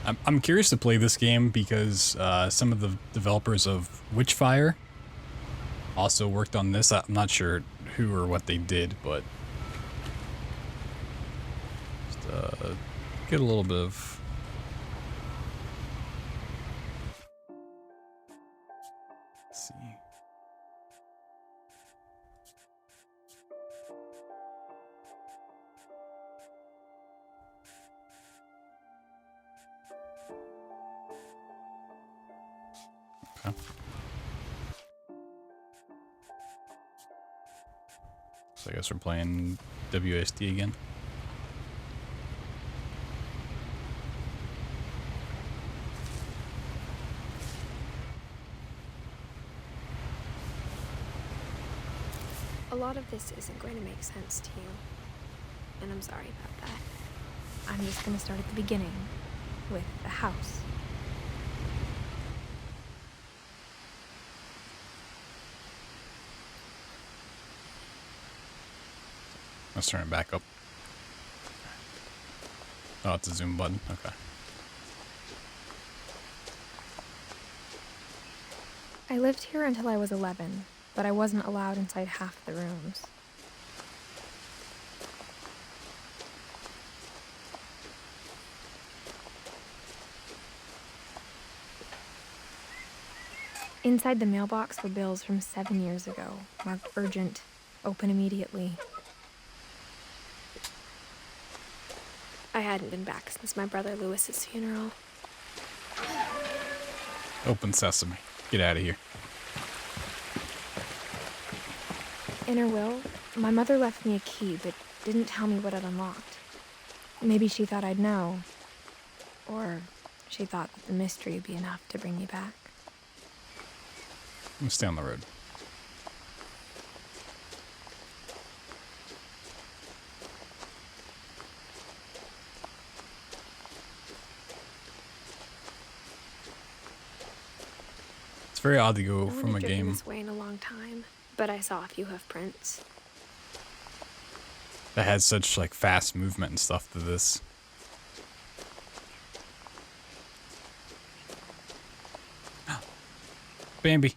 I'm curious to play this game because some of the developers of Witchfire also worked on this. I'm not sure who or what they did, but just get a little bit of... Let's see. Okay. So I guess we're playing WSD again. A lot of this isn't going to make sense to you, and I'm sorry about that. I'm just going to start at the beginning, with the house. Let's turn it back up. Oh, it's a zoom button. Okay. I lived here until I was 11, but I wasn't allowed inside half the rooms. Inside the mailbox were bills from 7 years ago, marked urgent, open immediately. I hadn't been back since my brother Lewis's funeral. Open sesame. Get out of here. In her will, my mother left me a key, but didn't tell me what it unlocked. Maybe she thought I'd know. Or she thought that the mystery would be enough to bring me back. I'm gonna stay on the road. It's very odd to go from a game this way in a long time, but I saw a few hoof prints. that has such like fast movement and stuff to this. Bambi.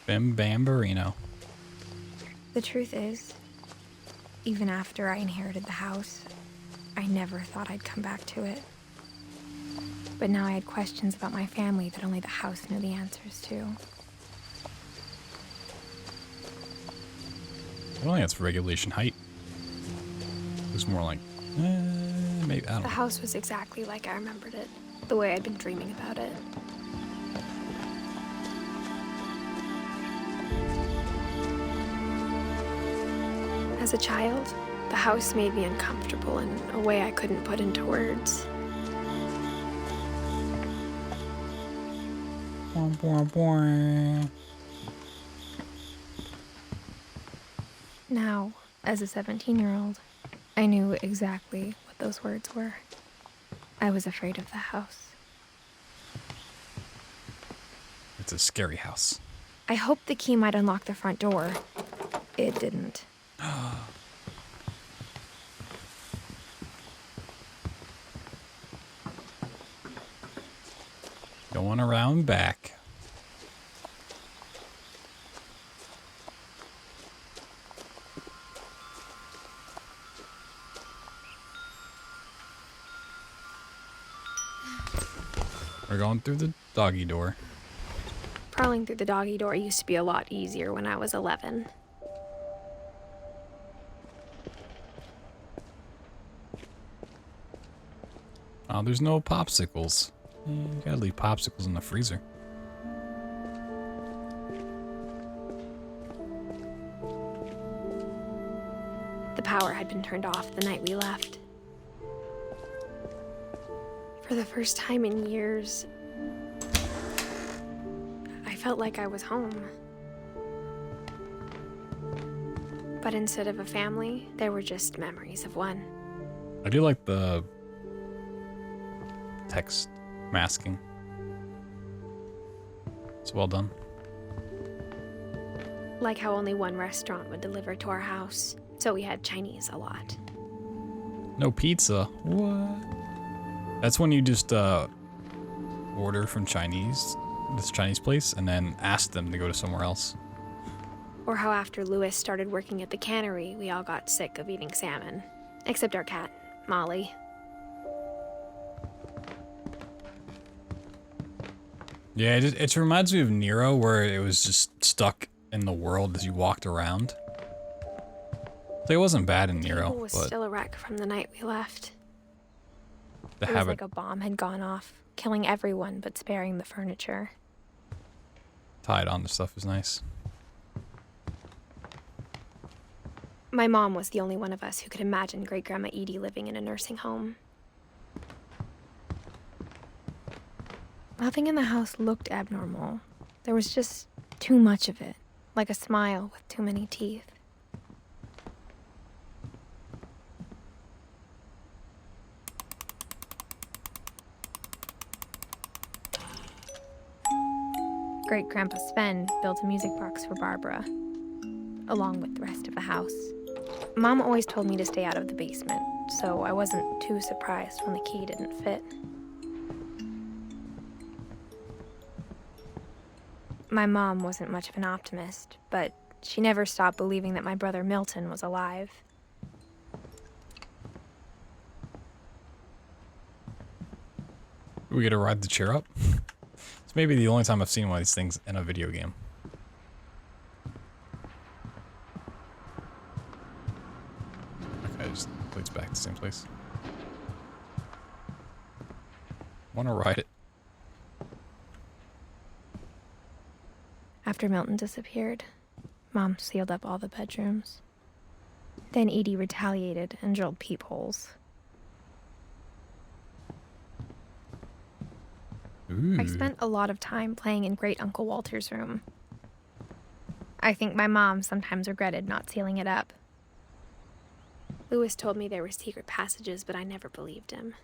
Bim Bambarino. The truth is, even after I inherited the house, I never thought I'd come back to it. But now I had questions about my family that only the house knew the answers to. I don't think that's regulation height. It was more like, maybe, I don't The know. house was exactly like I remembered it, the way I'd been dreaming about it. As a child, the house made me uncomfortable in a way I couldn't put into words. Now, as a 17-year-old, I knew exactly what those words were. I was afraid of the house. It's a scary house. I hoped the key might unlock the front door. It didn't. Going around back. We're going through the doggy door. Prowling through the doggy door used to be a lot easier when I was 11. Oh, there's no popsicles. You gotta leave popsicles in the freezer. The power had been turned off the night we left. For the first time in years, I felt like I was home. But instead of a family, there were just memories of one. I do like the text masking. It's well done. Like how only one restaurant would deliver to our house, So we had Chinese a lot. No pizza? What? That's when you just order from this Chinese place, and then ask them to go to somewhere else. Or how after Lewis started working at the cannery, we all got sick of eating salmon. Except our cat, Molly. Yeah, it reminds me of Nero, where it was just stuck in the world as you walked around. So it wasn't bad in Nero, It was but still a wreck from the night we left. the It was habit like a bomb had gone off, killing everyone but sparing the furniture. tied on to stuff is nice. My mom was the only one of us who could imagine Great-Grandma Edie living in a nursing home. Nothing in the house looked abnormal. There was just too much of it, like a smile with too many teeth. Great-Grandpa Sven built a music box for Barbara, along with the rest of the house. Mom always told me to stay out of the basement, so I wasn't too surprised when the key didn't fit. My mom wasn't much of an optimist, but she never stopped believing that my brother Milton was alive. We get to ride the chair up. It's maybe the only time I've seen one of these things in a video game. Okay, just leads back to the same place. Wanna ride it? After Milton disappeared, Mom sealed up all the bedrooms. Then Edie retaliated and drilled peepholes. Ooh. I spent a lot of time playing in Great Uncle Walter's room. I think my mom sometimes regretted not sealing it up. Lewis told me there were secret passages, but I never believed him.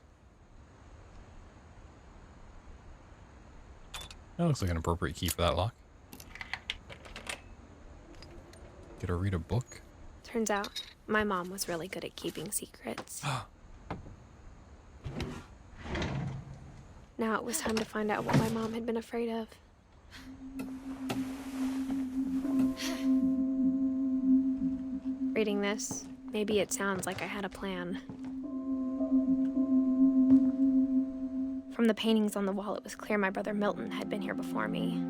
That looks like an appropriate key for that lock. Get to read a book. Turns out, my mom was really good at keeping secrets. Now it was time to find out what my mom had been afraid of. Reading this, maybe it sounds like I had a plan. From the paintings on the wall, it was clear my brother Milton had been here before me.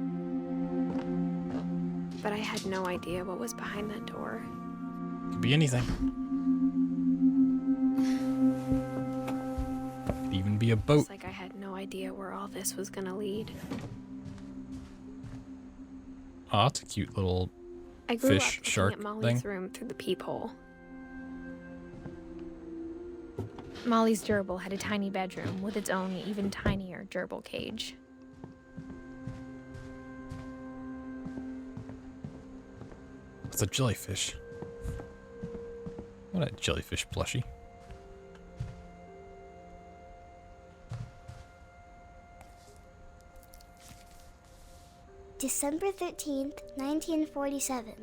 But I had no idea what was behind that door. Could be anything. Could even be a boat. It's like I had no idea where all this was gonna lead. Oh, that's a cute little I grew fish up looking shark at Molly's thing. room through the peephole. Molly's gerbil had a tiny bedroom with its own even tinier gerbil cage. It's a jellyfish. What a jellyfish plushie. December 13th, 1947.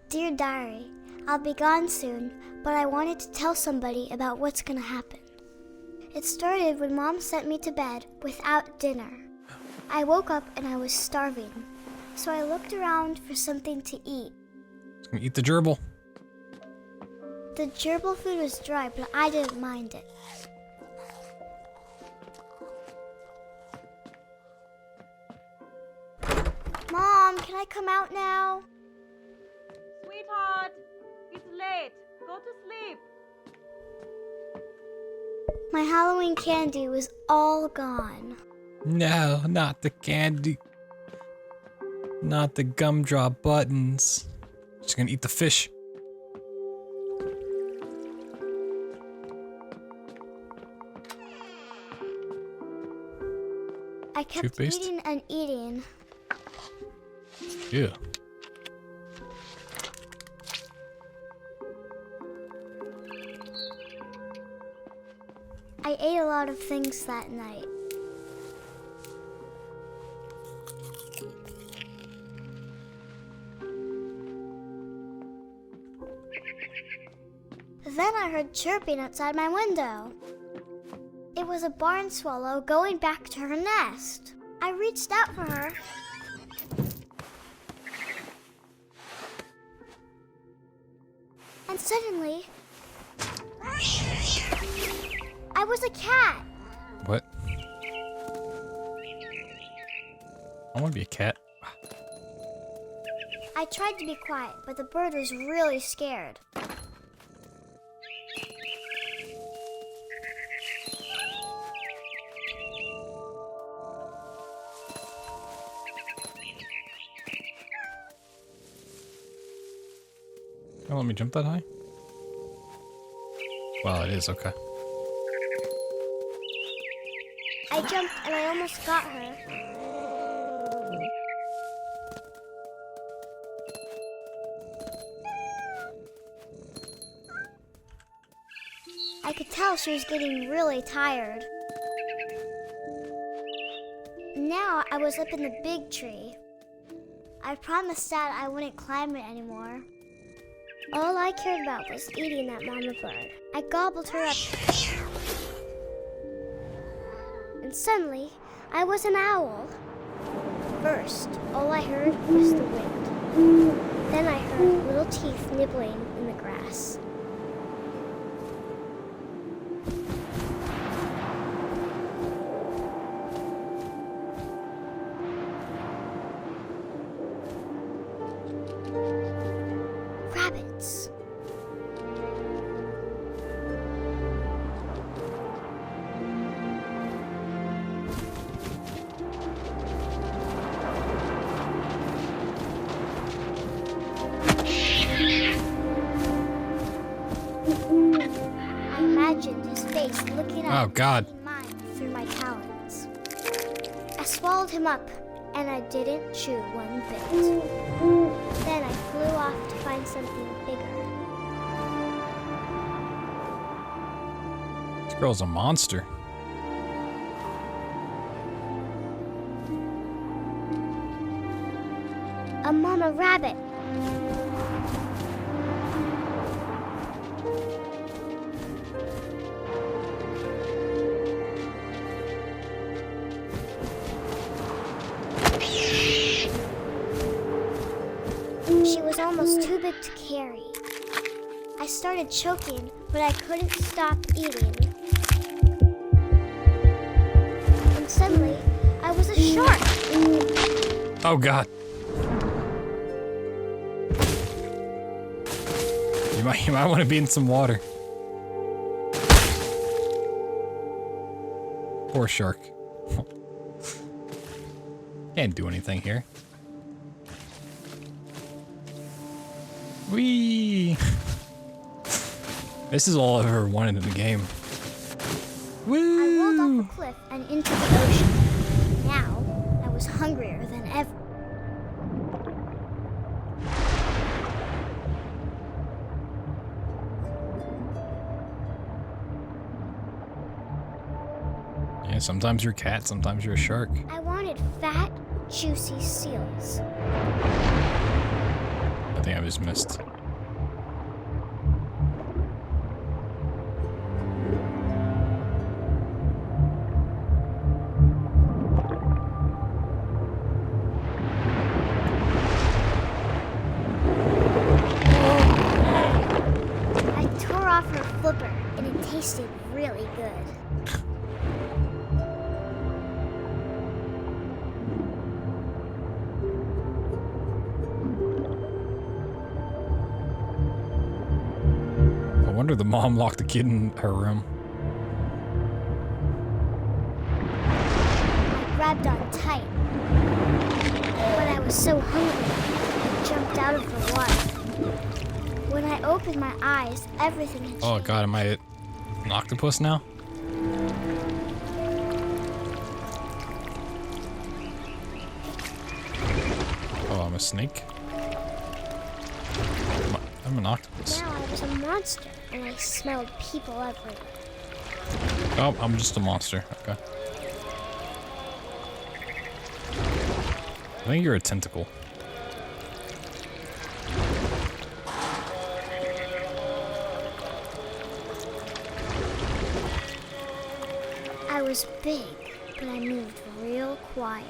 Dear Diary, I'll be gone soon, but I wanted to tell somebody about what's gonna happen. It started when Mom sent me to bed without dinner. I woke up and I was starving, so I looked around for something to eat. It's gonna eat the gerbil. The gerbil food was dry, but I didn't mind it. Mom, can I come out now? Sweetheart, it's late. Go to sleep. My Halloween candy was all gone. No, not the candy. Not the gumdrop buttons. She's gonna eat the fish. I kept Toothpaste? eating and eating. Yeah. I ate a lot of things that night. Then I heard chirping outside my window. It was a barn swallow going back to her nest. I reached out for her. And suddenly, I was a cat. What? I want to be a cat. I tried to be quiet, but the bird was really scared. Oh, let me jump that high? Well, it is, okay. I jumped and I almost got her. I could tell she was getting really tired. Now I was up in the big tree. I promised Dad I wouldn't climb it anymore. All I cared about was eating that mama bird. I gobbled her up. And suddenly, I was an owl. First, all I heard was the wind. Then I heard little teeth nibbling in the grass. Rabbits. I imagined his face looking Oh, at God. mine through my talons. I swallowed him up, and I didn't chew one bit. Then I flew off to find something bigger. This girl's a monster. A mama rabbit. She was almost too big to carry. I started choking, but I couldn't stop eating. And suddenly, I was a shark. Oh, God. You might want to be in some water. Poor shark. Can't do anything here. Whee! This is all I've ever wanted in the game. Woo! I rolled off a cliff and into the ocean. Now, I was hungrier than ever. Yeah, sometimes you're a cat, sometimes you're a shark. I wanted fat, juicy seals. I think I just missed. I tore off her flipper, and it tasted really good. No wonder the mom locked the kid in her room. I grabbed on tight. But I was so hungry, I jumped out of the water. When I opened my eyes, everything had changed. Oh, God, am I an octopus now? Oh, I'm a snake? I'm an octopus. Now I was a monster, and I smelled people everywhere. Oh, I'm just a monster. Okay. I think you're a tentacle. was big, but I moved real quiet.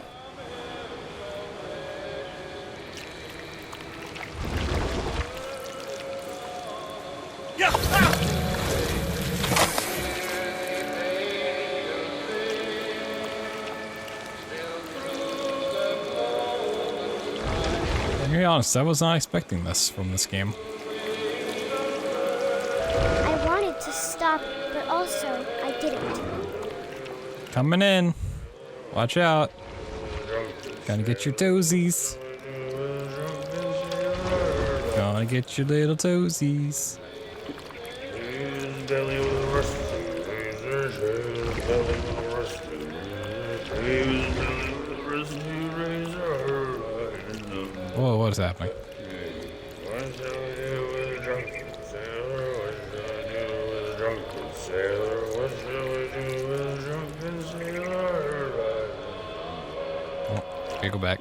To be honest, I was not expecting this from this game. I wanted to stop, but also I didn't. Coming in. Watch out. Gotta get your toesies. Gotta get your little toesies. Whoa, what is happening? Oh, okay, go back.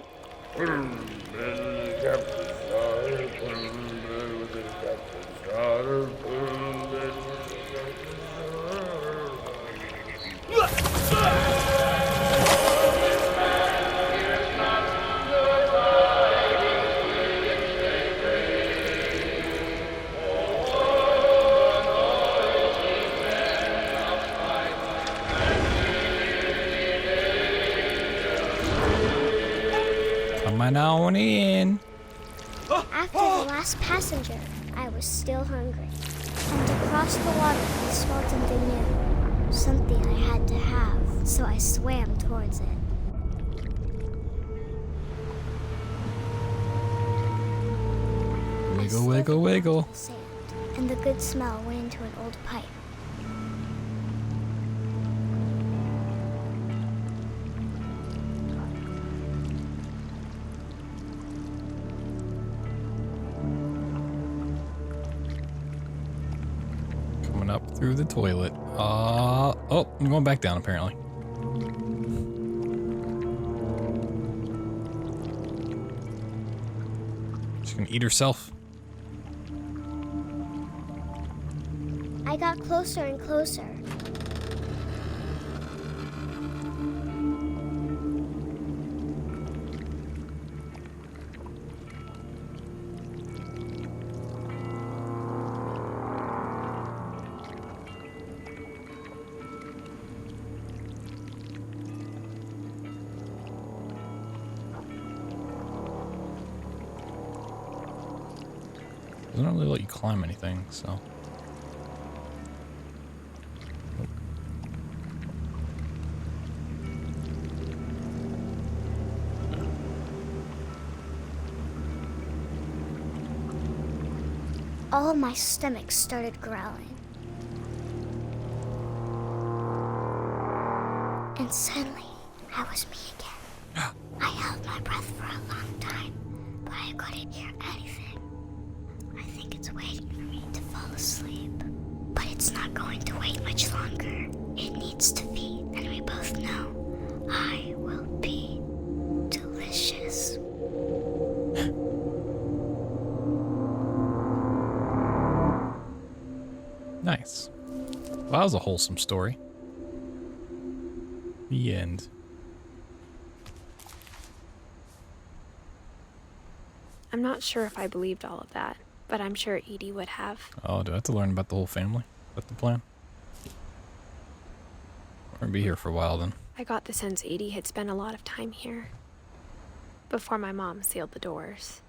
Coming on in. After the last passenger, I was still hungry. And across the water, I smelled something new. Something I had to have, so I swam towards it. I Wiggle, wiggle, slithered wiggle. onto the sand, and the good smell went into an old pipe. Coming up through the toilet. Oh, I'm going back down apparently. She's gonna eat herself. I got closer and closer. Doesn't really let you climb anything, so. All my stomach started growling. And suddenly, I was me again. I held my breath for a long time, but I couldn't hear anything. I think it's waiting for me to fall asleep. But it's not going to wait much longer. It needs to feed, and we both know I will be delicious. Nice. Well, that was a wholesome story. The end. I'm not sure if I believed all of that, but I'm sure Edie would have. Oh, do I have to learn about the whole family? What's the plan? We're gonna be here for a while then. I got the sense Edie had spent a lot of time here before my mom sealed the doors.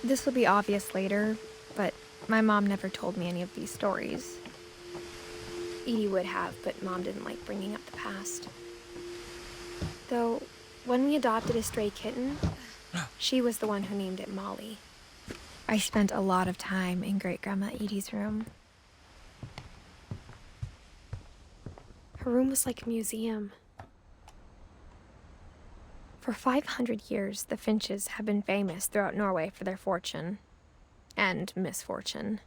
This will be obvious later, but my mom never told me any of these stories. Edie would have, but Mom didn't like bringing up the past. Though, when we adopted a stray kitten, she was the one who named it Molly. I spent a lot of time in Great-Grandma Edie's room. Her room was like a museum. For 500 years, the Finches have been famous throughout Norway for their fortune and misfortune.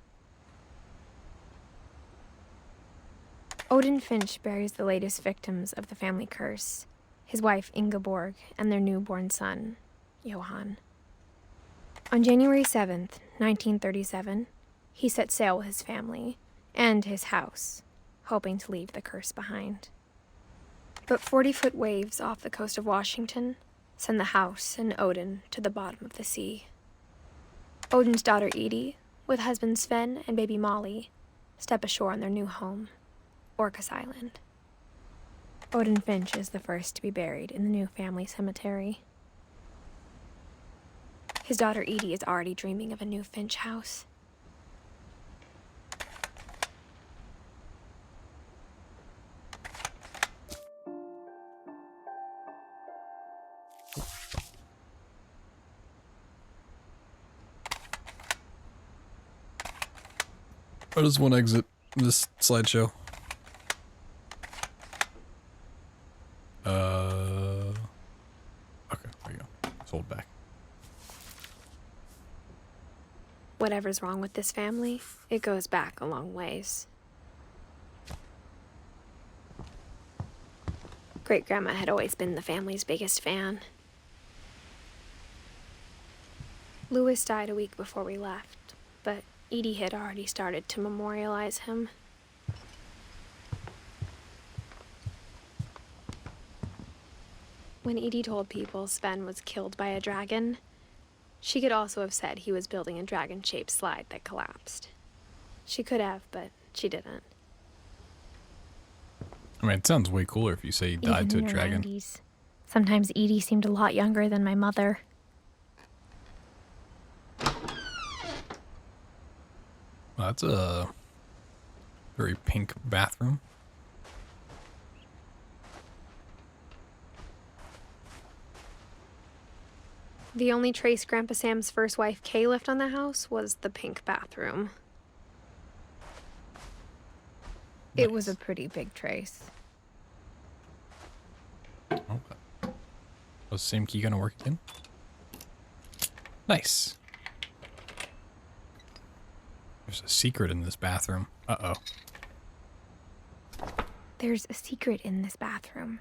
Odin Finch buries the latest victims of the family curse, his wife Ingeborg and their newborn son, Johan. On January 7th, 1937, he set sail with his family and his house, hoping to leave the curse behind. But 40-foot waves off the coast of Washington send the house and Odin to the bottom of the sea. Odin's daughter Edie, with husband Sven and baby Molly, step ashore on their new home, Orcas Island. Odin Finch is the first to be buried in the new family cemetery. His daughter Edie is already dreaming of a new Finch house. How does one exit this slideshow? Okay, there you go. Let's hold back. Whatever's wrong with this family, it goes back a long ways. Great-grandma had always been the family's biggest fan. Louis died a week before we left, but Edie had already started to memorialize him. When Edie told people Sven was killed by a dragon, she could also have said he was building a dragon-shaped slide that collapsed. She could have, but she didn't. I mean, it sounds way cooler if you say he died to a dragon. 90s. Sometimes Edie seemed a lot younger than my mother. Well, that's a very pink bathroom. The only trace Grandpa Sam's first wife Kay left on the house was the pink bathroom. Nice. It was a pretty big trace. Okay. Was the same key gonna work again? Nice. There's a secret in this bathroom. Uh-oh. There's a secret in this bathroom.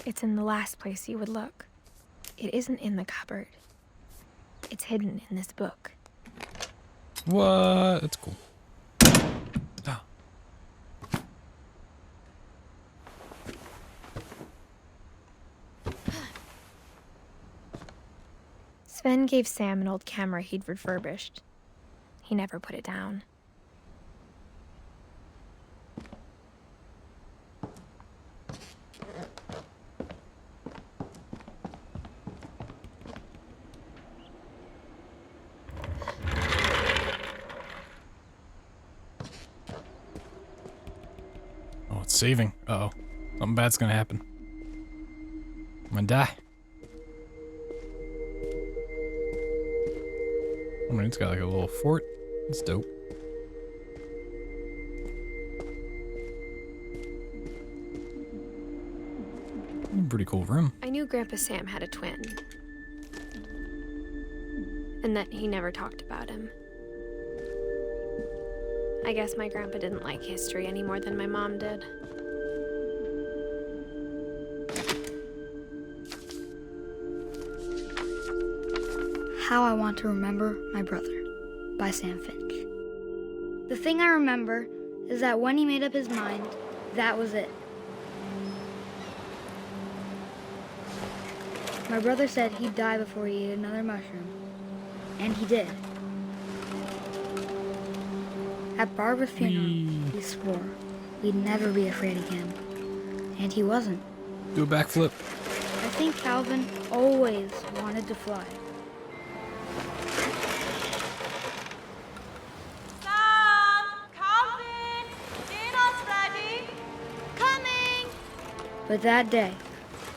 It's in the last place you would look. It isn't in the cupboard. It's hidden in this book. What? That's cool. Ah. Sven gave Sam an old camera he'd refurbished. He never put it down. Oh, it's saving. Uh-oh. Something bad's gonna happen. I'm gonna die. I mean, it's got like a little fort. It's dope. Pretty cool room. I knew Grandpa Sam had a twin. And that he never talked about him. I guess my grandpa didn't like history any more than my mom did. How I Want to Remember My Brother by Sam Finch. The thing I remember is that when he made up his mind, that was it. My brother said he'd die before he ate another mushroom. And he did. At Barbara's funeral, he swore we'd never be afraid again. And he wasn't. Do a backflip. I think Calvin always wanted to fly. Sam! Calvin! Dinner's ready! Coming! But that day,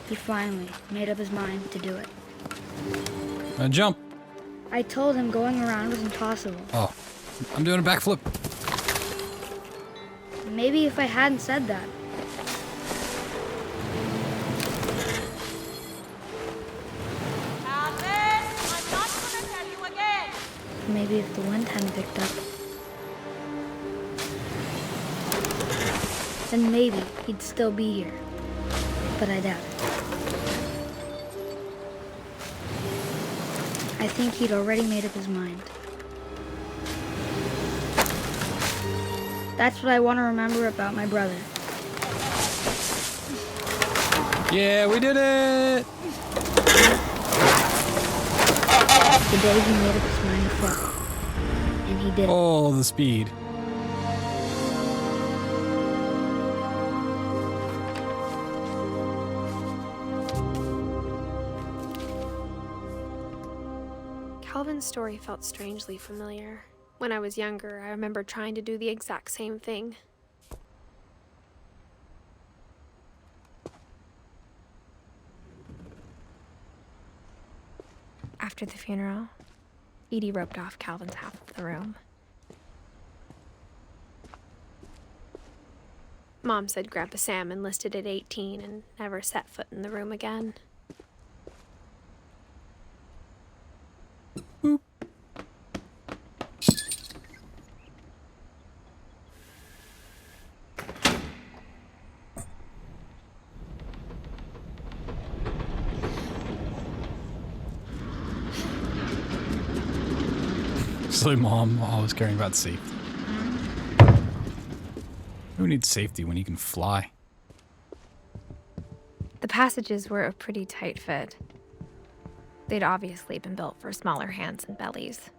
he finally made up his mind to do it. Jump. I told him going around was impossible. Oh, I'm doing a backflip. Maybe if I hadn't said that. Calvin! I'm not gonna tell you again! Maybe if the wind hadn't picked up. Then maybe he'd still be here. But I doubt it. I think he'd already made up his mind. That's what I want to remember about my brother. Yeah, we did it! The day he made up his mind to fly. And he did. Oh, the speed. Calvin's story felt strangely familiar. When I was younger, I remember trying to do the exact same thing. After the funeral, Edie roped off Calvin's half of the room. Mom said Grandpa Sam enlisted at 18 and never set foot in the room again. So mom always caring about safety. Who needs safety when you can fly? The passages were a pretty tight fit. They'd obviously been built for smaller hands and bellies.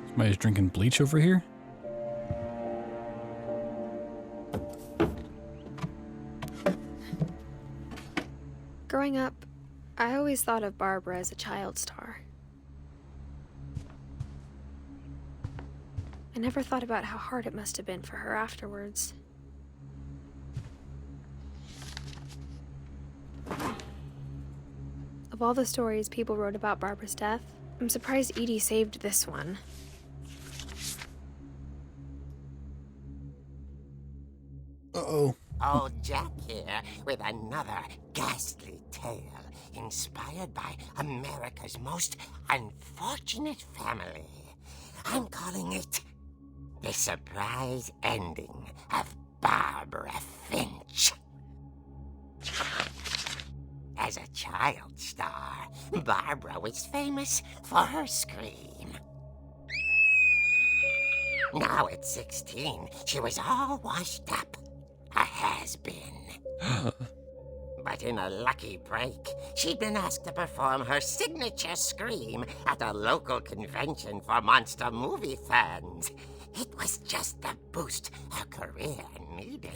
Somebody's drinking bleach over here? Growing up, I always thought of Barbara as a child star. I never thought about how hard it must have been for her afterwards. Of all the stories people wrote about Barbara's death, I'm surprised Edie saved this one. Uh-oh. Old Jack here with another ghastly tale inspired by America's most unfortunate family. I'm calling it The Surprise Ending of Barbara Finch. As a child star, Barbara was famous for her scream. Now at 16, she was all washed up. A has-been. But in a lucky break, she'd been asked to perform her signature scream at a local convention for monster movie fans. It was just the boost her career needed.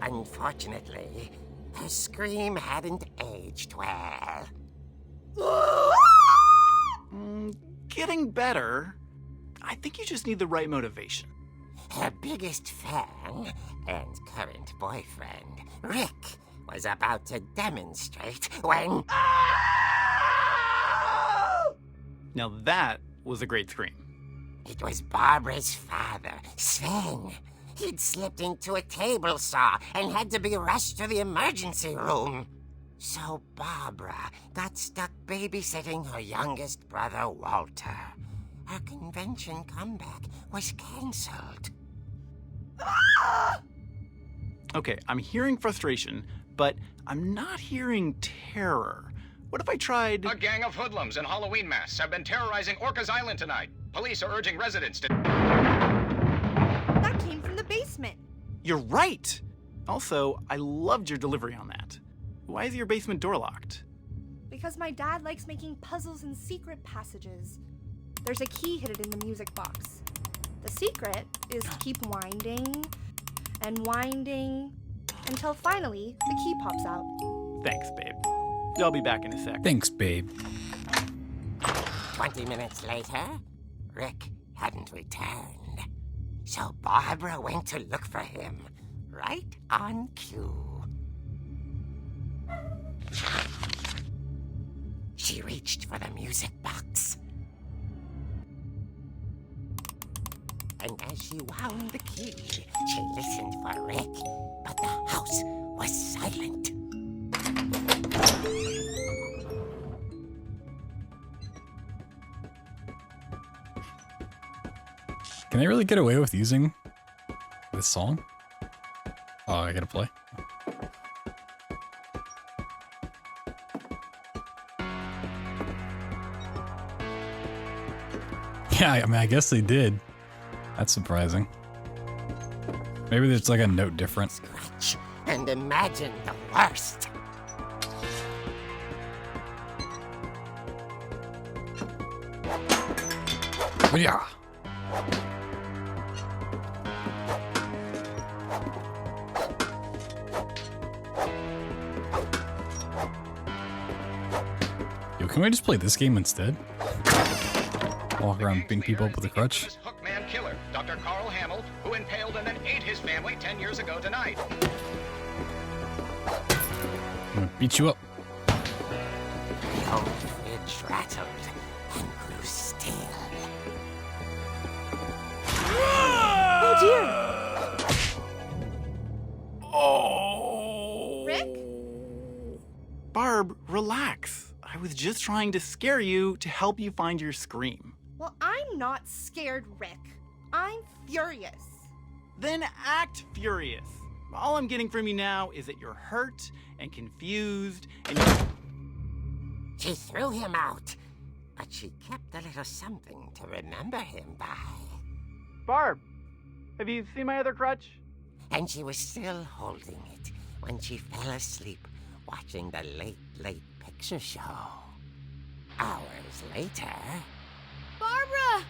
Unfortunately, her scream hadn't aged well. Getting better. I think you just need the right motivation. Her biggest fan and current boyfriend, Rick, was about to demonstrate when... Now that was a great scream. It was Barbara's father, Sven. He'd slipped into a table saw and had to be rushed to the emergency room. So Barbara got stuck babysitting her youngest brother, Walter. Her convention comeback was cancelled. Okay, I'm hearing frustration, but I'm not hearing terror. What if I tried... A gang of hoodlums in Halloween masks have been terrorizing Orcas Island tonight. Police are urging residents to... That came from the basement. You're right! Also, I loved your delivery on that. Why is your basement door locked? Because my dad likes making puzzles and secret passages. There's a key hidden in the music box. The secret is to keep winding and winding until finally the key pops out. Thanks, babe. I'll be back in a sec. Thanks, babe. 20 minutes later, Rick hadn't returned. So Barbara went to look for him, right on cue. She reached for the music box. And as she wound the key, she listened for Rick, but the house was silent. Can they really get away with using this song? Oh, I gotta play. Yeah, I mean, I guess they did. That's surprising. Maybe there's like a note different. Scratch and imagine the worst. Yeah. Yo, can we just play this game instead? Walk around beating people up with a crutch. Hookman killer, Dr. Carl Hamill, who impaled and then ate his family 10 years ago tonight. I'm gonna beat you up. The old fridge rattled and grew still. Oh dear! Oh. Rick? Barb, relax. I was just trying to scare you to help you find your scream. Well, I'm not scared, Rick. I'm furious. Then act furious. All I'm getting from you now is that you're hurt and confused and She threw him out, but she kept a little something to remember him by. Barb, have you seen my other crutch? And she was still holding it when she fell asleep watching the late picture show. Hours later... Barbara!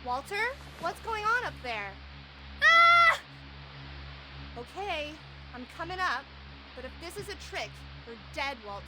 Walter, what's going on up there? Ah! Okay, I'm coming up, but if this is a trick, you're dead, Walter.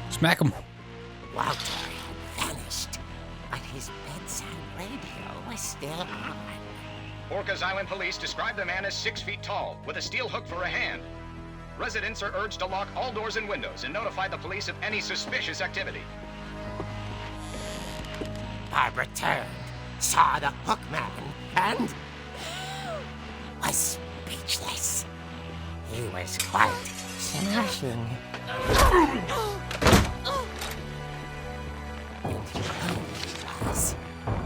Smack him. Walter had vanished, but his bedside radio was still on. Orcas Island police describe the man as 6 feet tall, with a steel hook for a hand. Residents are urged to lock all doors and windows and notify the police of any suspicious activity. Barbara turned, saw the hook man, and was speechless. He was quite smashing. And he was.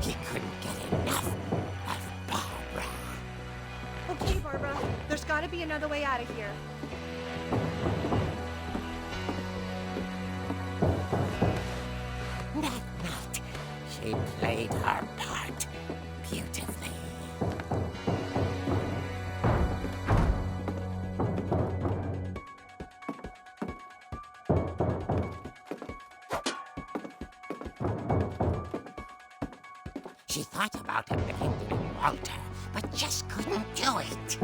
He couldn't get enough of Barbara. Okay, Barbara, there's gotta be another way out of here. That night, she played her part beautifully. She thought about abandoning Walter, but just couldn't do it.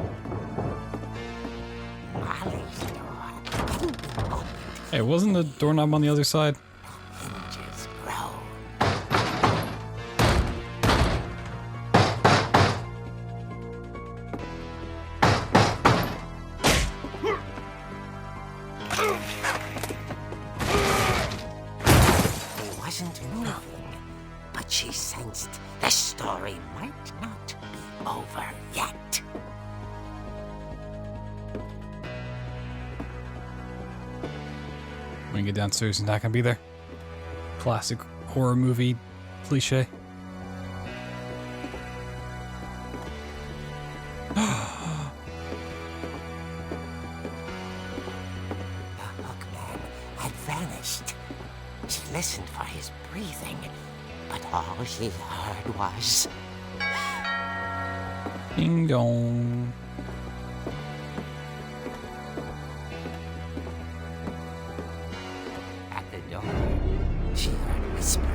Molly's door hadn't been opened. Hey, wasn't the doorknob on the other side? Hinges groaned. He wasn't moving, but she sensed the story might not be over yet. When you get downstairs, he's not gonna be there. Classic horror movie cliche. The hookman had vanished. She listened for his breathing, but all she heard was... Ding dong. At the door, she heard whispering.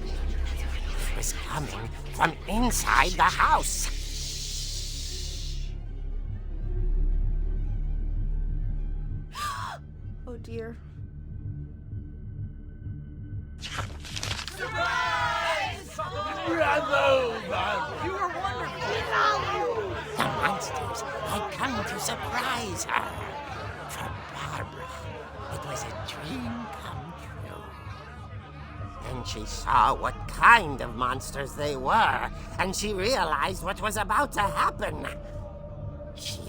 It was coming from inside the house. Oh dear. The monsters had come to surprise her. For Barbara. It was a dream come true. Then she saw what kind of monsters they were, and she realized what was about to happen. She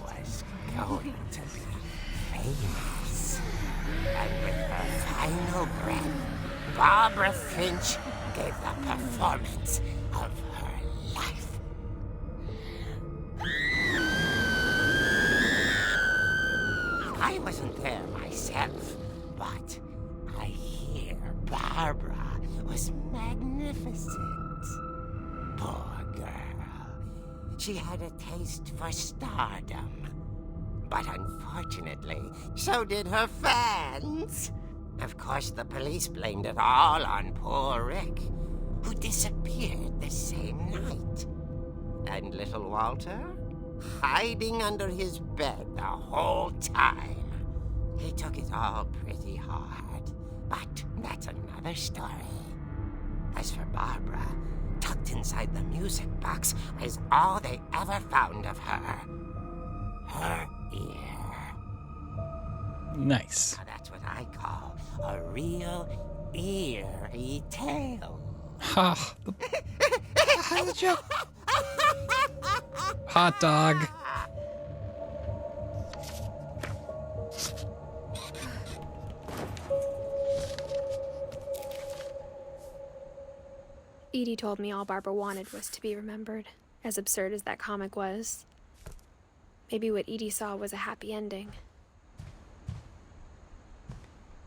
was going to be famous. And with her final breath, Barbara Finch gave the performance of her life. I wasn't there myself, but I hear Barbara was magnificent. Poor girl. She had a taste for stardom. But unfortunately, so did her fans. Of course, the police blamed it all on poor Rick, who disappeared the same night. And little Walter? Hiding under his bed the whole time. He took it all pretty hard, but that's another story. As for Barbara, tucked inside the music box was all they ever found of her. Her ear. Nice. Now that's what I call a real eerie tale. Ha! The joke. Hot dog. Edie told me all Barbara wanted was to be remembered, as absurd as that comic was. Maybe what Edie saw was a happy ending.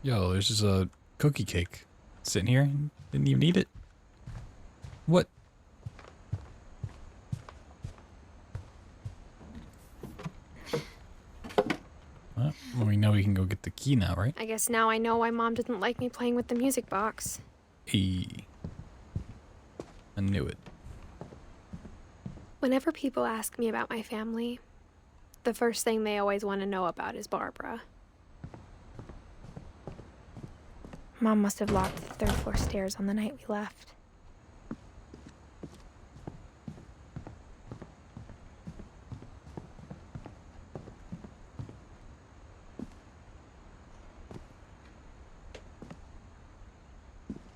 Yo, there's just a cookie cake sitting here. Didn't even eat it. What? Well, we know we can go get the key now, right? I guess now I know why Mom didn't like me playing with the music box. Hey. I knew it. Whenever people ask me about my family, the first thing they always want to know about is Barbara. Mom must have locked the third floor stairs on the night we left.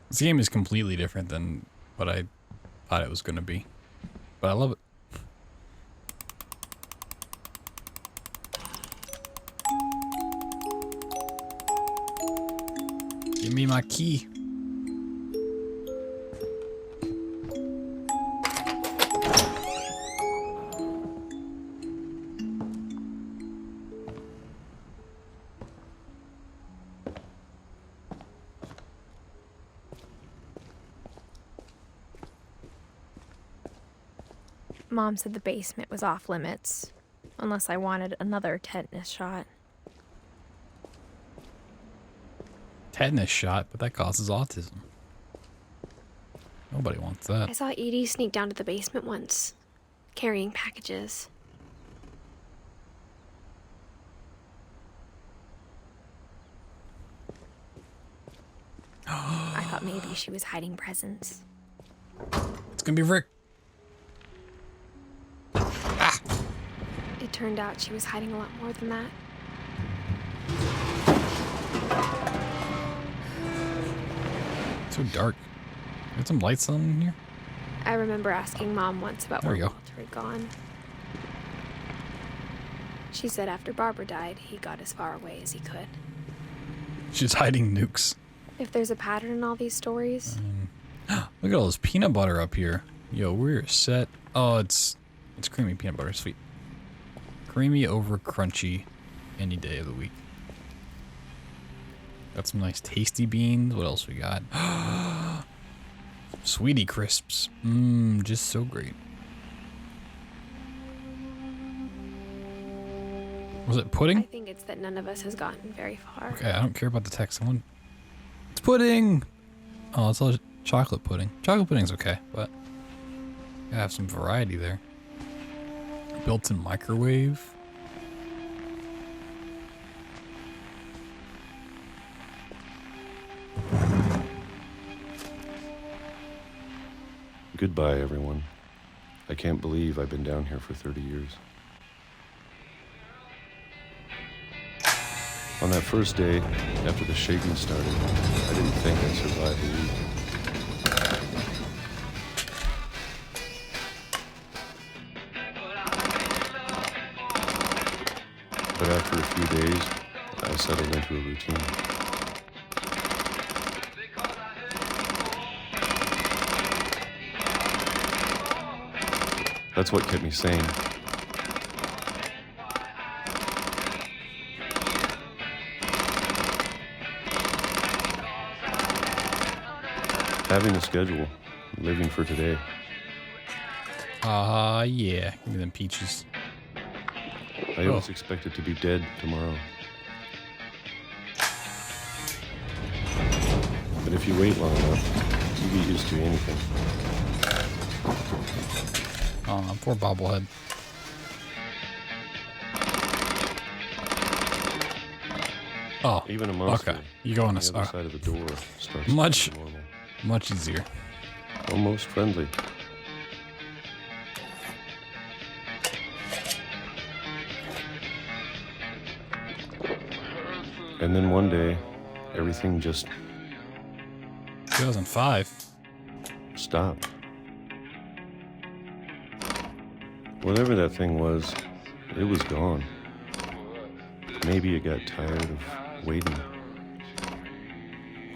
This game is completely different than what I thought it was going to be. But I love it. Give me my key. Mom said the basement was off limits, unless I wanted another tetanus shot. Tetanus shot, but that causes autism. Nobody wants I that. saw Edie sneak down to the basement once, carrying packages. I thought maybe she was hiding presents. It's gonna be Rick. It turned out she was hiding a lot more than that. It's so dark. Got some lights on in here? I remember asking Mom once about There where we go. Walter had gone. She said after Barbara died, he got as far away as he could. She's hiding nukes. If there's a pattern in all these stories, Look at all this peanut butter up here. Yo, we're set. Oh, it's creamy peanut butter. Sweet. Creamy over crunchy any day of the week. Got some nice tasty beans. What else we got? Sweetie crisps. Mmm, just so great. Was it I pudding? think it's that none of us has gotten very far. Okay, I don't care about the text. It's pudding! Oh, it's all chocolate pudding. Chocolate pudding's okay, but gotta have some variety there. Built-in microwave. Goodbye, everyone. I can't believe I've been down here for 30 years. On that first day, after the shaking started, I didn't think I'd survive a week. But after a few days, I settled into a routine. That's what kept me sane. Having a schedule, living for today. Yeah. Give me them peaches. I always expected to be dead tomorrow. But if you wait long enough, you get used to anything. Poor bobblehead. Oh, Even a monster okay. You go on on the the other side of the door starts Much- to feel normal. much easier. Almost friendly. And then one day, everything just 2005. stopped. Whatever that thing was, it was gone. Maybe it got tired of waiting.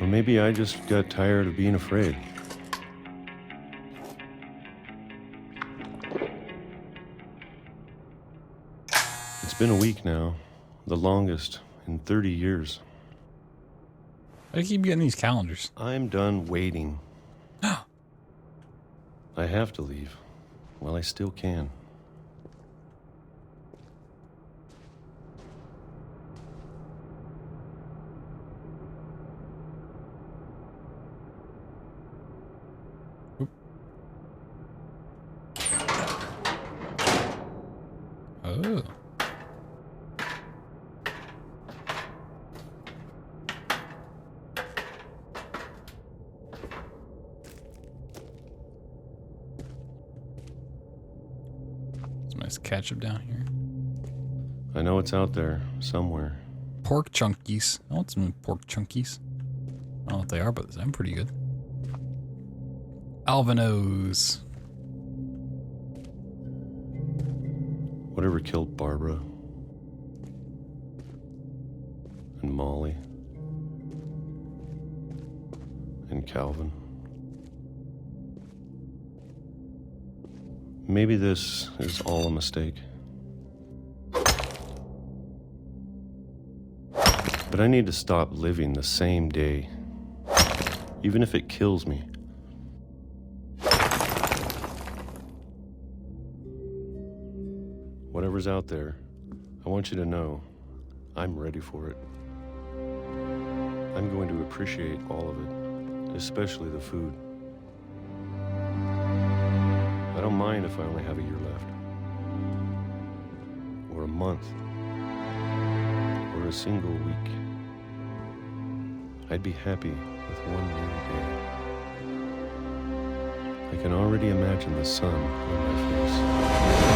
Or maybe I just got tired of being afraid. It's been a week now, the longest in 30 years. I keep getting these calendars. I'm done waiting. I have to leave while I still can. Oh. Some nice ketchup down here. I know it's out there somewhere. Pork chunkies. I want some pork chunkies. I don't know what they are, but I'm pretty good. Alvanos. Whatever killed Barbara and Molly and Calvin. Maybe this is all a mistake. But I need to stop living the same day, even if it kills me. Whatever's out there, I want you to know I'm ready for it. I'm going to appreciate all of it, especially the food. I don't mind if I only have a year left, or a month, or a single week. I'd be happy with one new day. I can already imagine the sun on my face.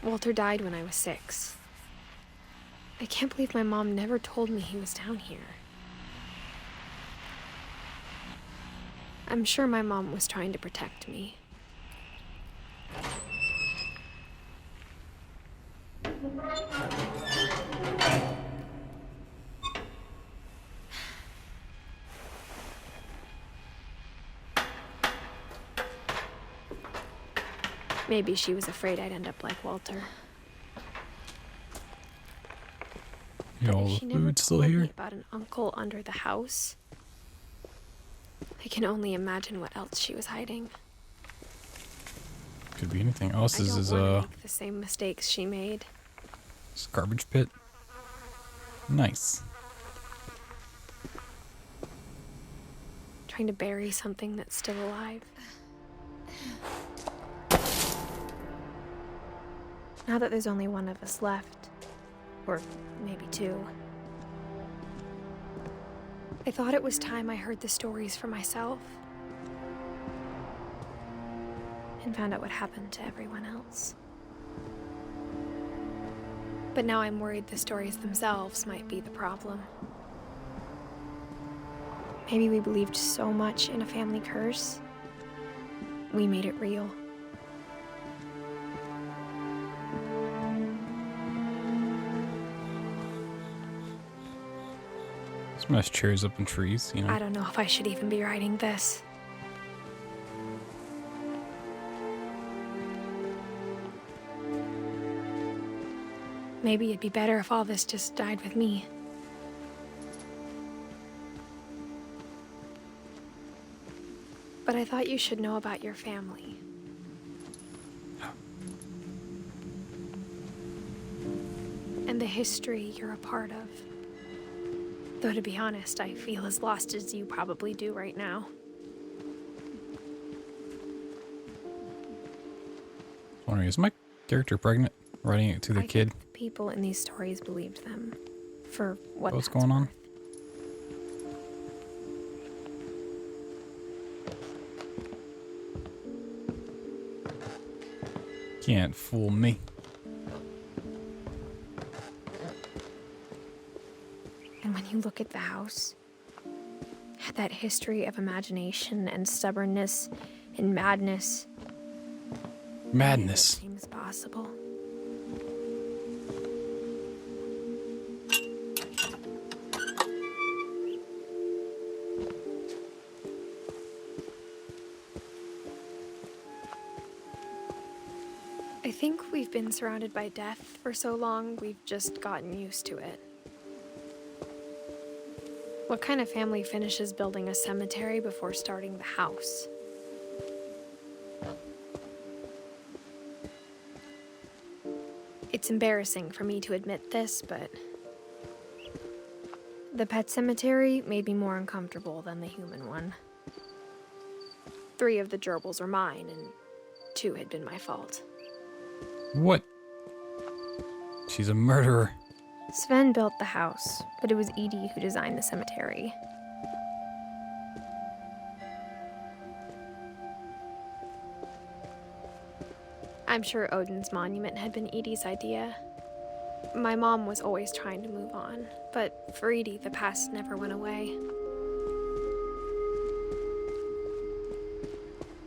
Walter died when I was 6. I can't believe my mom never told me he was down here. I'm sure my mom was trying to protect me. Maybe she was afraid I'd end up like Walter. You know, all If the she never food's still told me here. about an uncle under the house, I can only imagine what else she was hiding. Could be anything. Oh, this I is don't want to make the same mistakes she made. this garbage pit. Nice. Trying to bury something that's still alive. Now that there's only one of us left, or maybe two, I thought it was time I heard the stories for myself and found out what happened to everyone else. But now I'm worried the stories themselves might be the problem. Maybe we believed so much in a family curse, we made it real. Smash chairs up in trees, you know. I don't know if I should even be writing this. Maybe it'd be better if all this just died with me. But I thought you should know about your family. And the history you're a part of. Though to be honest, I feel as lost as you probably do right now. Wondering, is my character pregnant? Writing it to the kid? Think the people in these stories believed them. For what's going on? Can't fool me. And when you look at the house, had that history of imagination and stubbornness and madness. Madness. Seems possible. I think we've been surrounded by death for so long, we've just gotten used to it. What kind of family finishes building a cemetery before starting the house? It's embarrassing for me to admit this, but the pet cemetery made me more uncomfortable than the human one. 3 of the gerbils are mine, and 2 had been my fault. What? She's a murderer. Sven built the house, but it was Edie who designed the cemetery. I'm sure Odin's monument had been Edie's idea. My mom was always trying to move on, but for Edie, the past never went away.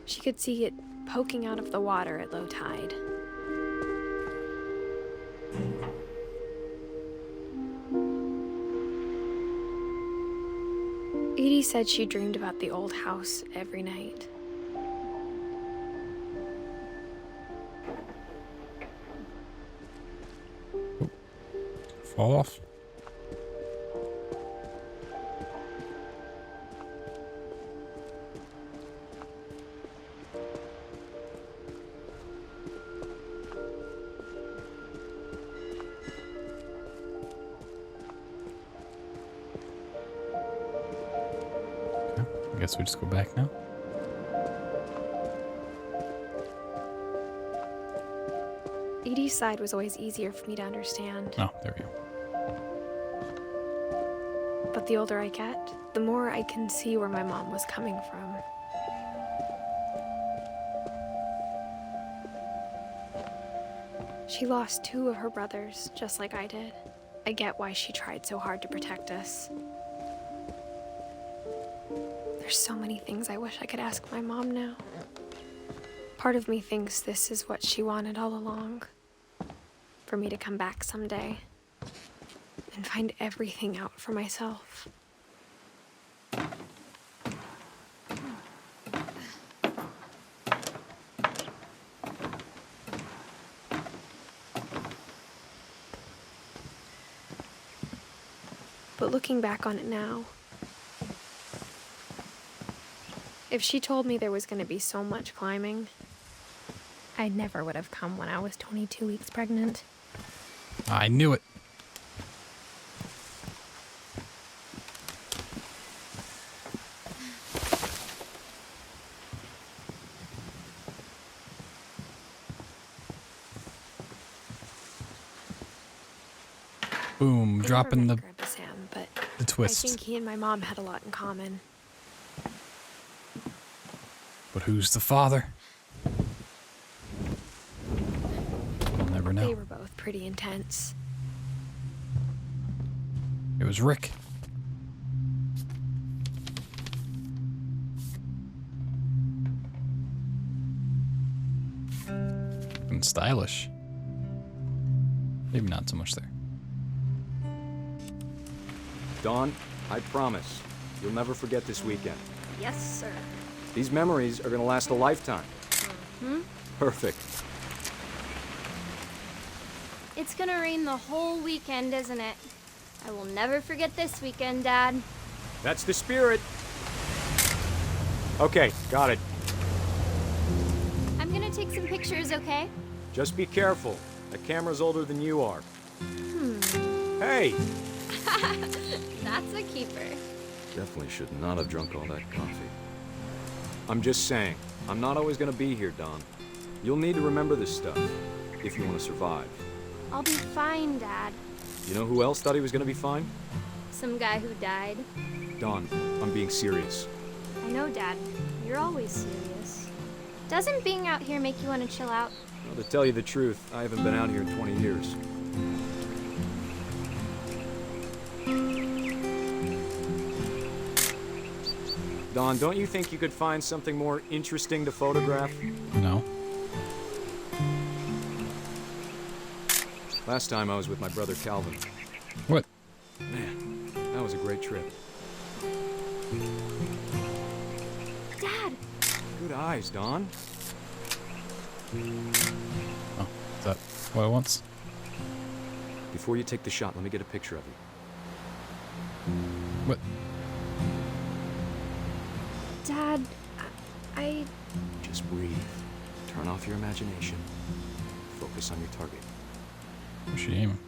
She could see it poking out of the water at low tide. Edie said she dreamed about the old house every night. Fall off. I guess we just go back now. Edie's side was always easier for me to understand. Oh, there we go. But the older I get, the more I can see where my mom was coming from. She lost 2 of her brothers, just like I did. I get why she tried so hard to protect us. There's so many things I wish I could ask my mom now. Part of me thinks this is what she wanted all along. For me to come back someday and find everything out for myself. But looking back on it now, if she told me there was going to be so much climbing, I never would have come when I was 22 weeks pregnant. I knew it. Boom, dropping the twist. I think he and my mom had a lot in common. But who's the father? We'll never know. They were both pretty intense. It was Rick. And stylish. Maybe not so much there. Dawn, I promise, you'll never forget this weekend. Yes, sir. These memories are gonna last a lifetime. Perfect. It's gonna rain the whole weekend, isn't it? I will never forget this weekend, Dad. That's the spirit. Okay, got it. I'm gonna take some pictures, okay? Just be careful. That camera's older than you are. Hey! That's a keeper. Definitely should not have drunk all that coffee. I'm just saying, I'm not always gonna be here, Dawn. You'll need to remember this stuff, if you want to survive. I'll be fine, Dad. You know who else thought he was gonna be fine? Some guy who died. Dawn, I'm being serious. I know, Dad. You're always serious. Doesn't being out here make you want to chill out? Well, to tell you the truth, I haven't been out here in 20 years. Dawn, don't you think you could find something more interesting to photograph? No. Last time I was with my brother Calvin. What? Man, that was a great trip. Dad! Good eyes, Dawn. Oh, is that what I want? Before you take the shot, let me get a picture of you. What? Dad, I... Just breathe. Turn off your imagination. Focus on your target. Where's she aiming?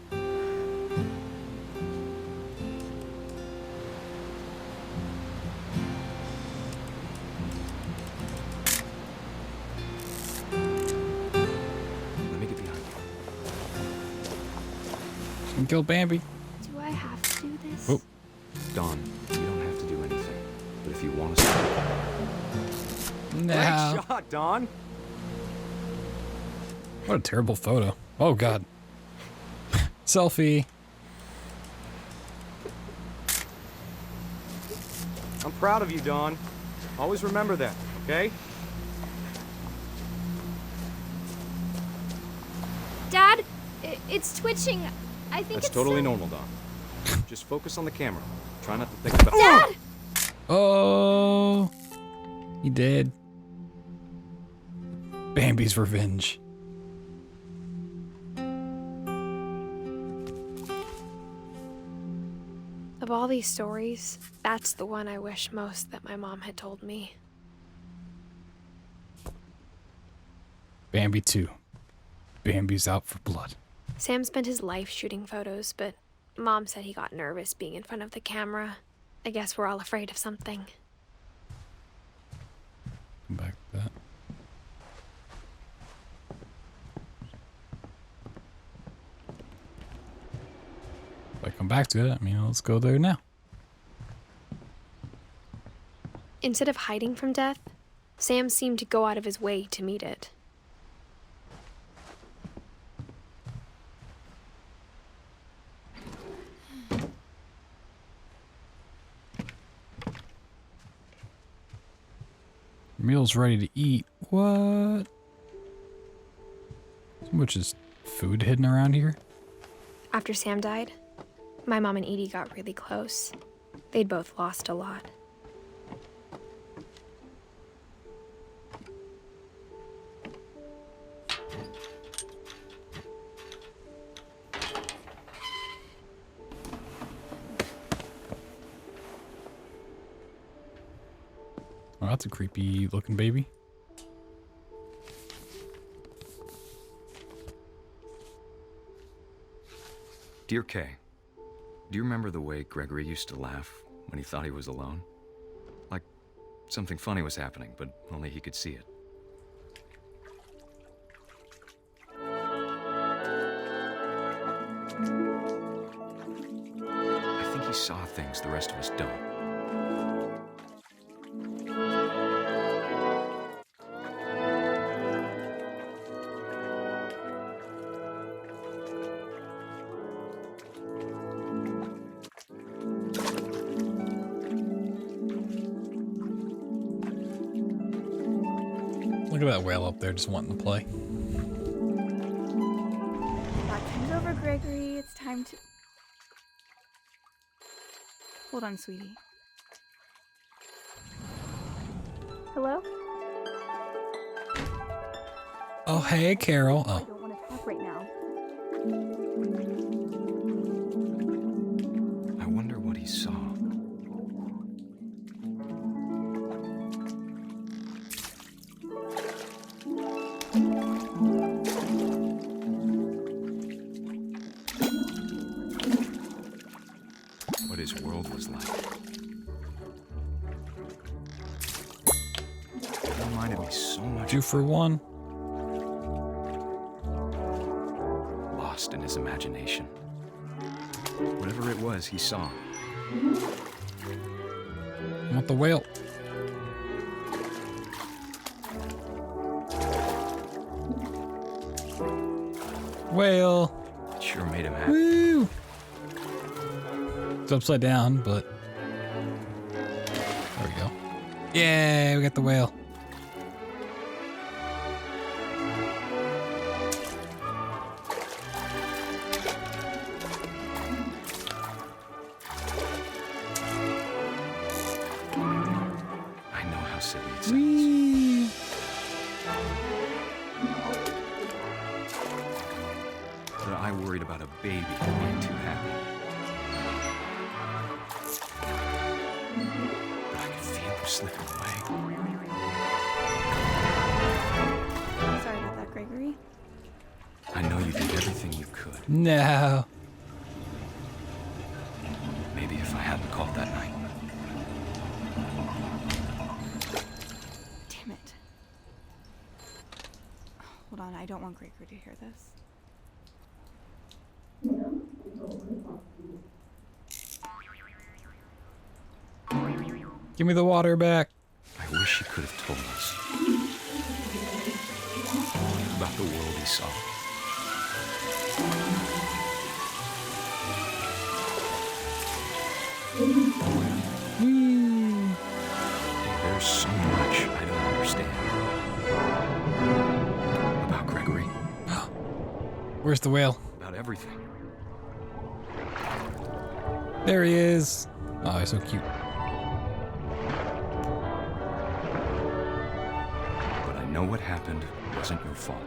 Let me get behind you. She can kill Bambi. Do I have to do this? Oh. Dawn, you don't have to do anything. But if you want to stop... No. Great shot, Dawn! What a terrible photo. Oh, God. Selfie. I'm proud of you, Dawn. Always remember that, okay? Dad, it's twitching. I think That's it's totally normal, Dawn. Just focus on the camera. Try not to think about... Dad! Oh. He did. Bambi's revenge. Of all these stories, that's the one I wish most that my mom had told me. Bambi 2. Bambi's out for blood. Sam spent his life shooting photos, but Mom said he got nervous being in front of the camera. I guess we're all afraid of something. Come back to that. If I come back to it, I mean, let's go there now. Instead of hiding from death, Sam seemed to go out of his way to meet it. Meal's ready to eat. What? So much is food hidden around here? After Sam died, my mom and Edie got really close. They'd both lost a lot. Oh, that's a creepy looking baby. Dear Kay, do you remember the way Gregory used to laugh when he thought he was alone? Like something funny was happening, but only he could see it. I think he saw things the rest of us don't. Look at that whale up there just wanting to play. Time's over, Gregory. It's time to... Hold on, sweetie. Hello? Oh, hey, Carol. I Oh. don't want to talk right now. I wonder what he saw. What his world was like. It reminded me so much. 2 for 1. Lost in his imagination. Whatever it was he saw. I want the whale. Whale. It sure made him happy. Woo! It's upside down, but there we go. Yay, we got the whale. I know how silly it sounds. Whee! But I worried about a baby being too happy. But I could feel him slipping away. Sorry about that, Gregory. I know you did everything you could. No. Maybe if I hadn't called that night. Damn it. Hold on, I don't want Gregory to hear this. Give me the water back. I wish he could have told us about the world he saw. Whee! There's so much I don't understand about Gregory, Where's the whale? about everything. There he is. Oh, he's so cute. But I know what happened wasn't your fault.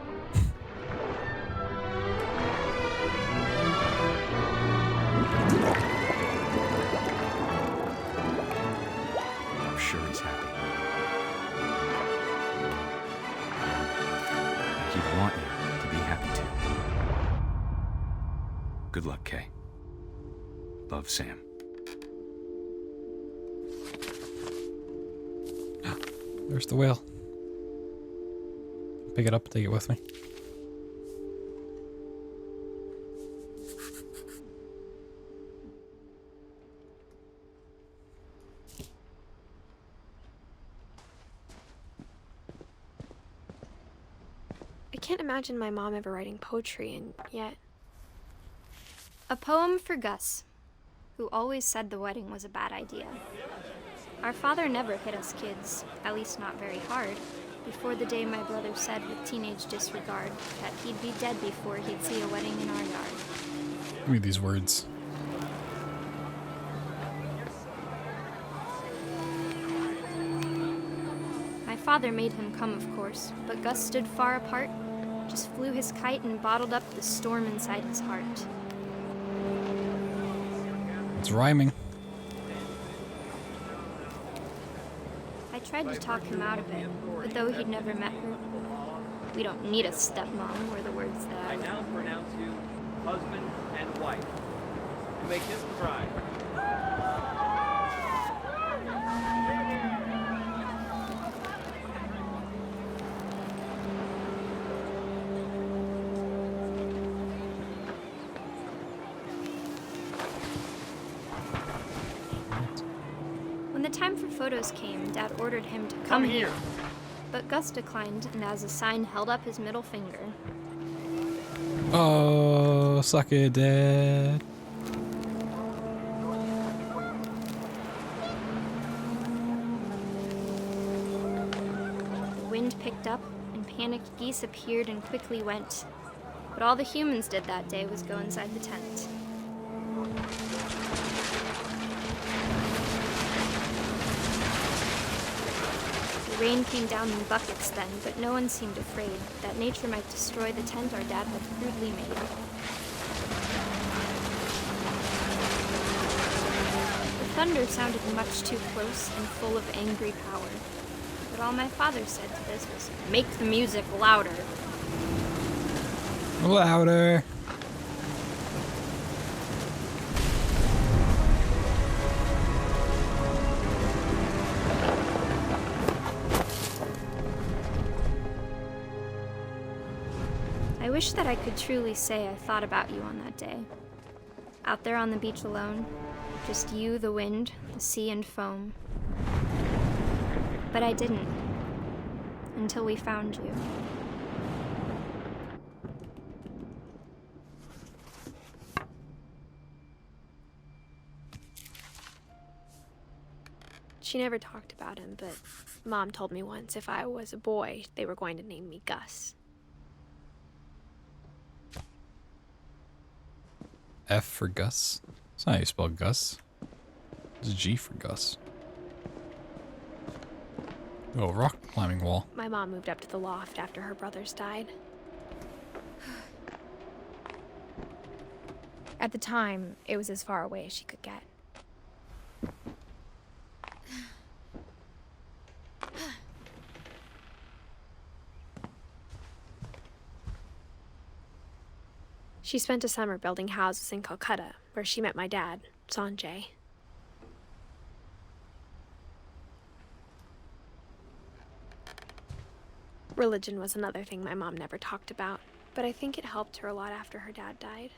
I'm sure he's happy. And he'd want you to be happy too. Good luck, Kay. Love, Sam. There's the whale. Pick it up and take it with me. I can't imagine my mom ever writing poetry, and yet. A poem for Gus, who always said the wedding was a bad idea. Our father never hit us kids, at least not very hard, before the day my brother said with teenage disregard that he'd be dead before he'd see a wedding in our yard. Read these words. My father made him come, of course, but Gus stood far apart, just flew his kite and bottled up the storm inside his heart. It's rhyming. I tried to talk him out of it, but though he'd never met her, we don't need a stepmom, were the words that I now pronounce you husband and wife. You may kiss the bride. time for photos came, Dad ordered him to come here. But Gus declined, and as a sign held up his middle finger. Oh, suck it, Dad. The wind picked up, and panicked geese appeared and quickly went. But all the humans did that day was go inside the tent. The rain came down in buckets then, but no one seemed afraid that nature might destroy the tent our dad had crudely made. The thunder sounded much too close and full of angry power. But all my father said to this was, "Make the music louder." Louder. I wish that I could truly say I thought about you on that day. Out there on the beach alone, just you, the wind, the sea, and foam. But I didn't, until we found you. She never talked about him, but Mom told me once if I was a boy, they were going to name me Gus. F for Gus. That's not how you spell Gus. It's G for Gus. Oh, rock climbing wall. My mom moved up to the loft after her brothers died. At the time, it was as far away as she could get. She spent a summer building houses in Calcutta, where she met my dad, Sanjay. Religion was another thing my mom never talked about, but I think it helped her a lot after her dad died.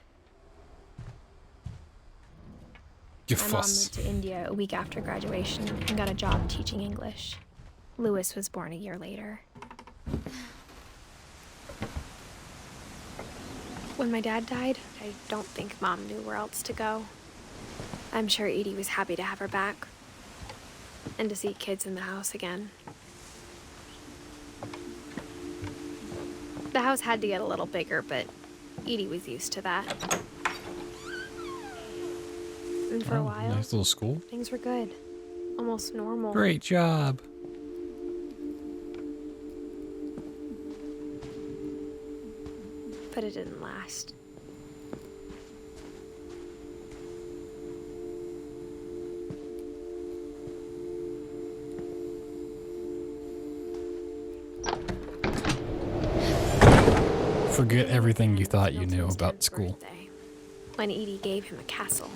You My mom fuss. moved to India a week after graduation and got a job teaching English. Louis was born a year later. When my dad died, I don't think Mom knew where else to go. I'm sure Edie was happy to have her back and to see kids in the house again. The house had to get a little bigger, but Edie was used to that. And for a while, Nice little school. things were good. Almost normal. Great job. But it didn't last. Forget everything you thought you knew about school. When Edie gave him a castle.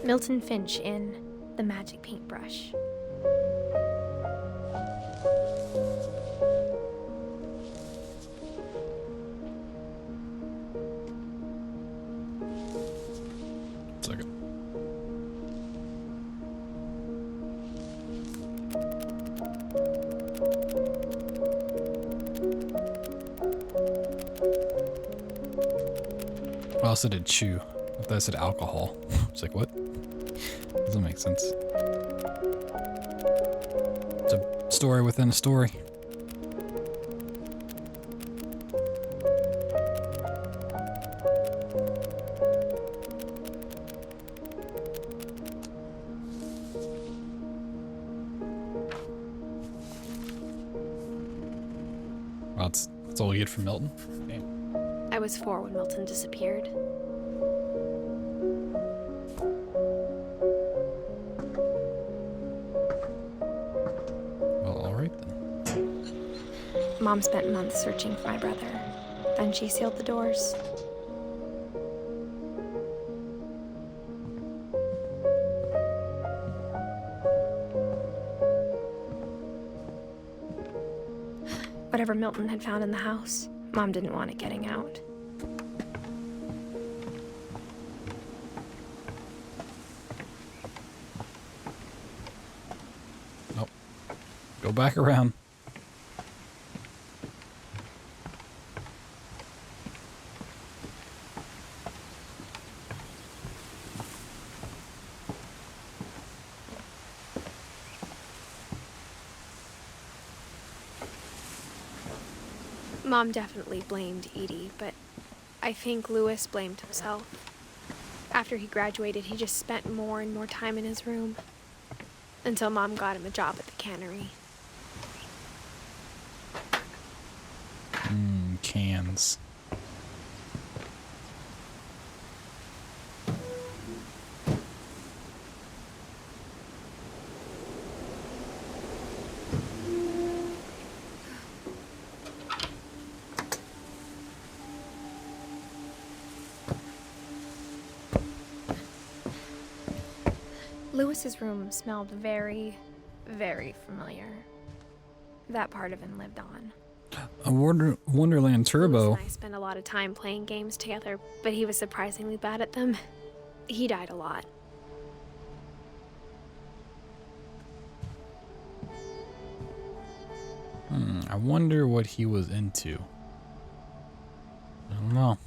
Milton Finch in The Magic Paintbrush. Second. I also did chew. I thought I said alcohol. It's like, what? Doesn't make sense. It's a story within a story. Wow, that's all we get from Milton? Damn. I was 4 when Milton disappeared. Mom spent months searching for my brother. Then she sealed the doors. Whatever Milton had found in the house, Mom didn't want it getting out. Nope. Go back around. Mom definitely blamed Edie, but I think Louis blamed himself. After he graduated, he just spent more and more time in his room. Until Mom got him a job at the cannery. Cans. Louis's room smelled very, very familiar. That part of him lived on. A Wonderland Turbo. Louis and I spent a lot of time playing games together, but he was surprisingly bad at them. He died a lot. I wonder what he was into. I don't know.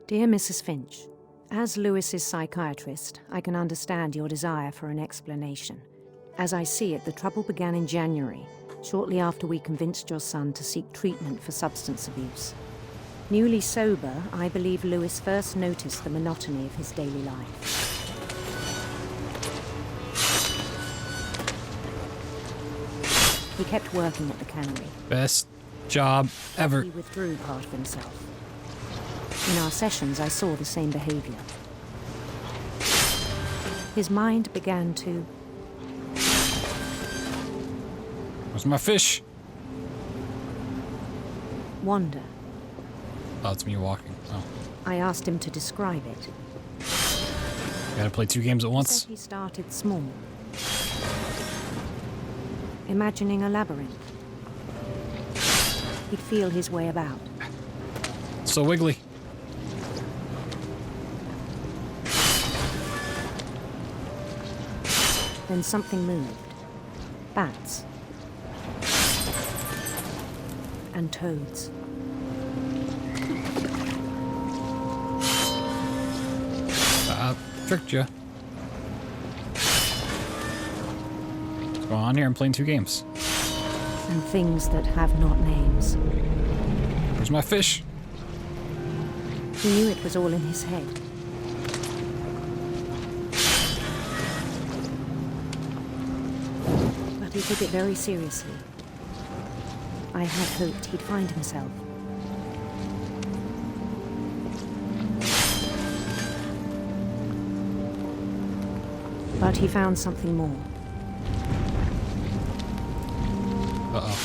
Dear Mrs. Finch, as Louis's psychiatrist, I can understand your desire for an explanation. As I see it, the trouble began in January, shortly after we convinced your son to seek treatment for substance abuse. Newly sober, I believe Louis first noticed the monotony of his daily life. He kept working at the cannery. Best job ever. He withdrew part of himself. In our sessions, I saw the same behavior. His mind began to... Where's my fish? wander. Oh, it's me walking. Oh. I asked him to describe it. Gotta play 2 games at once. He said he started small, imagining a labyrinth. He'd feel his way about. So wiggly. Then something moved. Bats. And toads. Tricked you. What's going on here? I'm playing 2 games. And things that have not names. Where's my fish? He knew it was all in his head. But he took it very seriously. I had hoped he'd find himself. But he found something more. Uh-oh.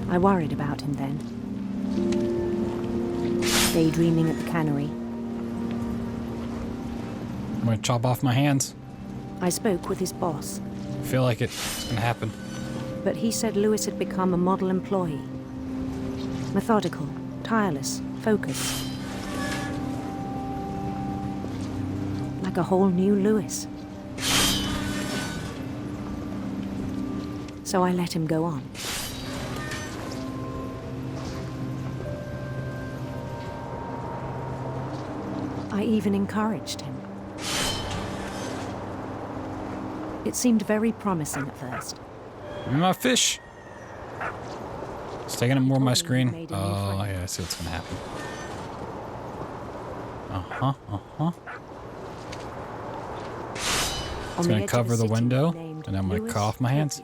I worried about him then. Daydreaming at the cannery. I'm gonna chop off my hands. I spoke with his boss. I feel like it's gonna happen. But he said Louis had become a model employee. Methodical, tireless, focused. Like a whole new Louis. So I let him go on. I even encouraged him. It seemed very promising at first. Give me my fish. It's taking up more of my screen. Oh, yeah, I see what's gonna happen. It's gonna cover the window, and I'm gonna cut off my hands.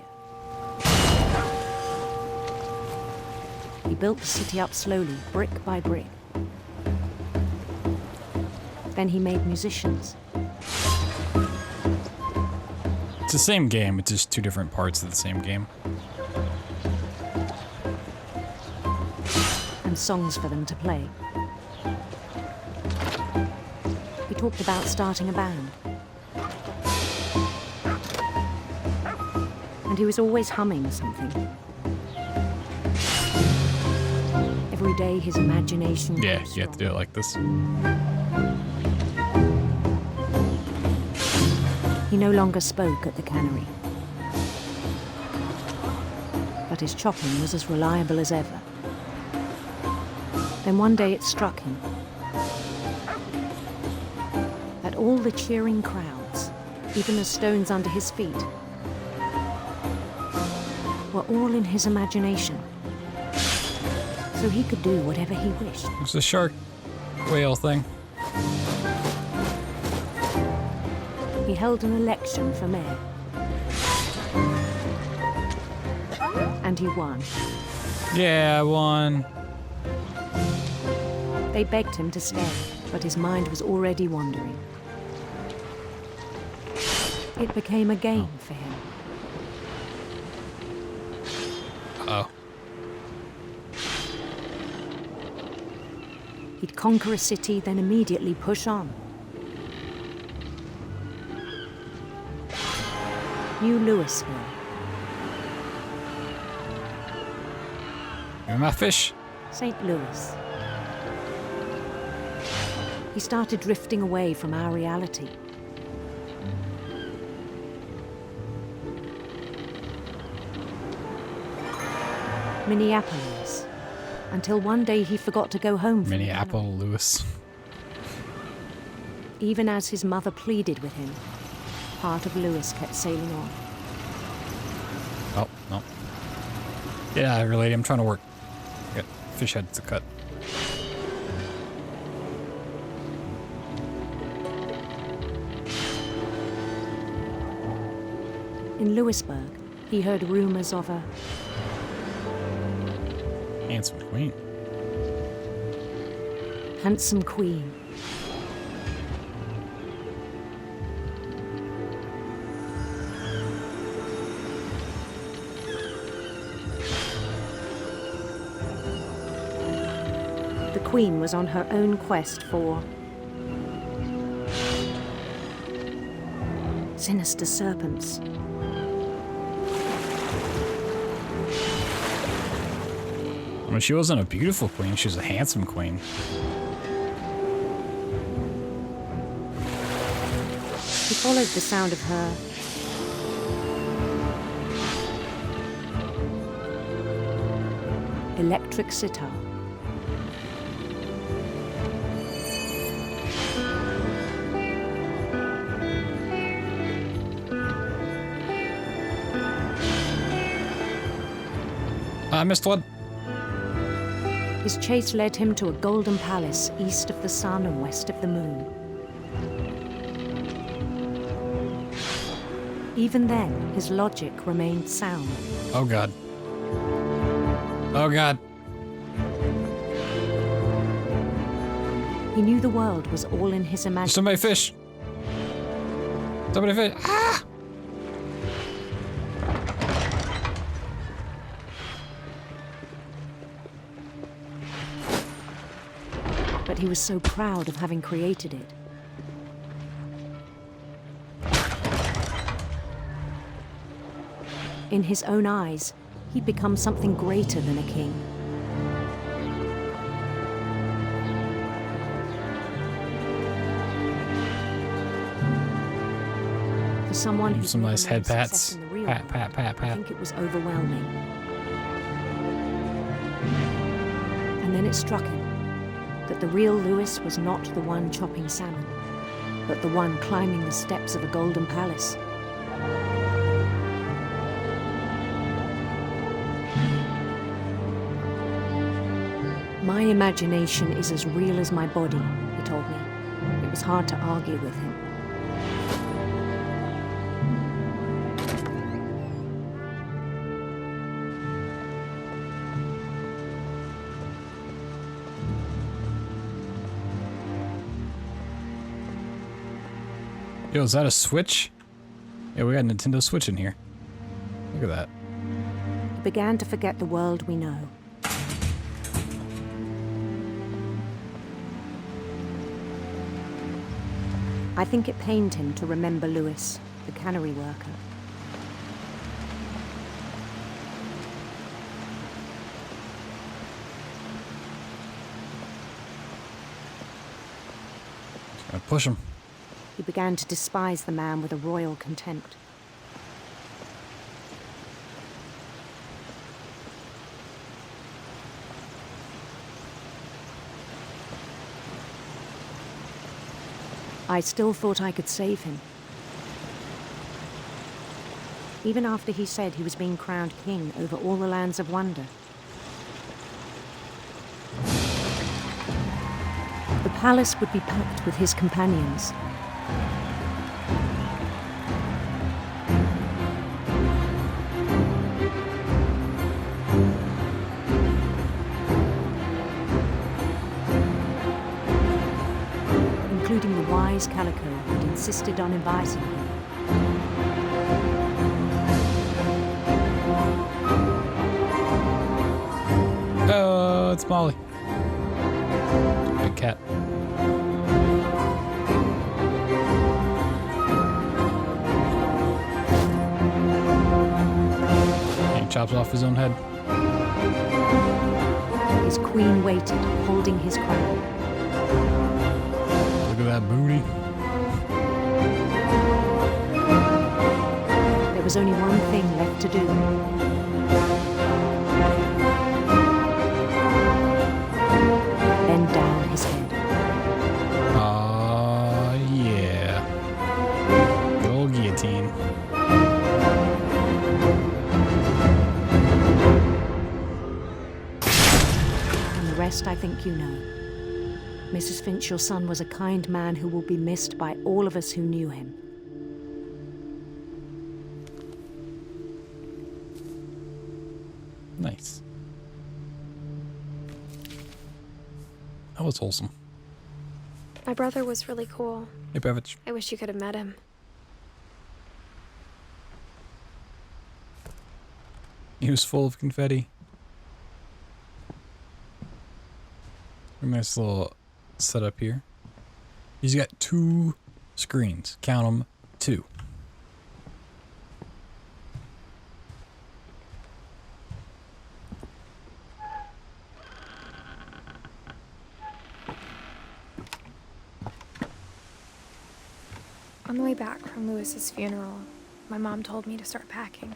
He built the city up slowly, brick by brick. Then he made musicians. It's the same game, it's just two different parts of the same game. And songs for them to play. He talked about starting a band. And he was always humming something. Every day his imagination... Yeah, you have to do it like this. He no longer spoke at the cannery. But his chopping was as reliable as ever. Then one day it struck him that all the cheering crowds, even the stones under his feet, were all in his imagination. So he could do whatever he wished. It's a shark whale thing. He held an election for mayor. And he won. Yeah, I won. They begged him to stay, but his mind was already wandering. It became a game for him. Oh. He'd conquer a city, then immediately push on. New Louisville. You're my fish. St. Louis. He started drifting away from our reality. Minneapolis. Until one day he forgot to go home. Minneapolis. Even as his mother pleaded with him, part of Louis kept sailing on. Oh, no. Yeah, lady, I'm trying to work. Got fish heads to cut. In Louisburg, he heard rumors of a handsome queen. Handsome queen. The queen was on her own quest for sinister serpents. I mean, she wasn't a beautiful queen, she was a handsome queen. He followed the sound of her electric sitar. I missed one. His chase led him to a golden palace east of the sun and west of the moon. Even then, his logic remained sound. Oh God. Oh God. He knew the world was all in his imagination. Somebody fish. Somebody fish. Ah! But he was so proud of having created it. In his own eyes, he'd become something greater than a king. For someone who's some nice head known pats. success in the real Pat, world, pat, pat, I pat. think it was overwhelming. And then it struck him that the real Louis was not the one chopping salmon, but the one climbing the steps of a golden palace. My imagination is as real as my body, he told me. It was hard to argue with him. Yo, is that a Switch? Yeah, we got a Nintendo Switch in here. Look at that. He began to forget the world we know. I think it pained him to remember Lewis, the cannery worker. Gonna push him. He began to despise the man with a royal contempt. I still thought I could save him. Even after he said he was being crowned king over all the lands of wonder. The palace would be packed with his companions. Including the wise Calico who'd insisted on inviting him. Oh, it's Molly. Big cat. He chops off his own head. His queen waited, holding his crown. Look at that booty. There was only one thing left to do. Bend down his head. Yeah. Good old guillotine. And the rest I think you know. Mrs. Finch, your son was a kind man who will be missed by all of us who knew him. Nice. That was wholesome. My brother was really cool. Hey, Bevich. I wish you could have met him. He was full of confetti. A nice little setup here. He's got 2 screens. Count them, 2. On the way back from Lewis's funeral, my mom told me to start packing.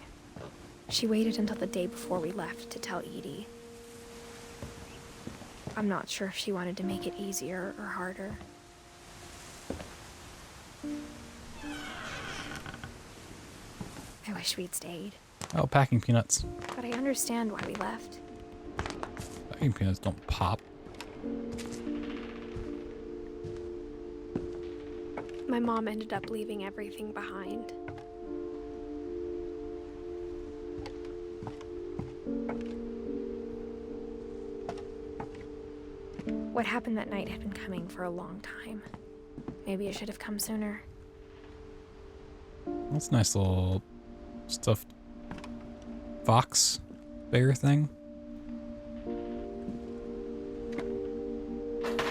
She waited until the day before we left to tell Edie. I'm not sure if she wanted to make it easier or harder. I wish we'd stayed, Oh, packing peanuts. but I understand why we left. Packing peanuts don't pop. My mom ended up leaving everything behind. What happened that night had been coming for a long time. Maybe it should have come sooner. That's a nice little stuffed fox bear thing.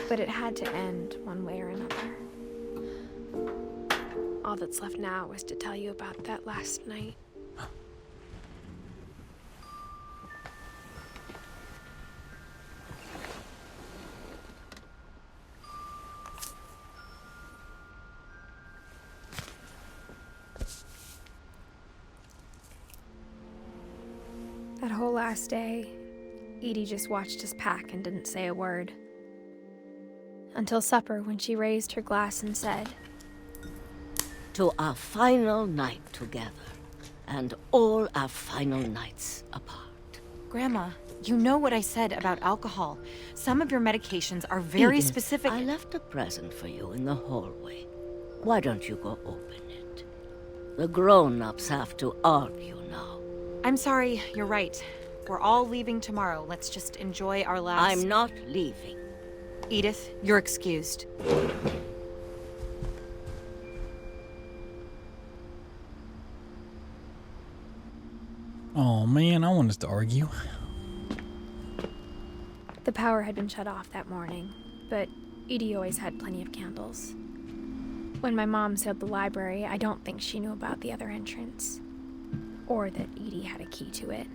But it had to end one way or another. All that's left now is to tell you about that last night. That whole last day, Edie just watched us pack and didn't say a word. Until supper, when she raised her glass and said, "To our final night together, and all our final nights apart." Grandma, you know what I said about alcohol. Some of your medications are very Edith, specific. I left a present for you in the hallway. Why don't you go open it? The grown-ups have to argue now. I'm sorry, you're right. We're all leaving tomorrow. Let's just enjoy our last... I'm not leaving. Edith, you're excused. Oh man, I want us to argue. The power had been shut off that morning, but Edie always had plenty of candles. When my mom sealed the library, I don't think she knew about the other entrance, or that Edie had a key to it.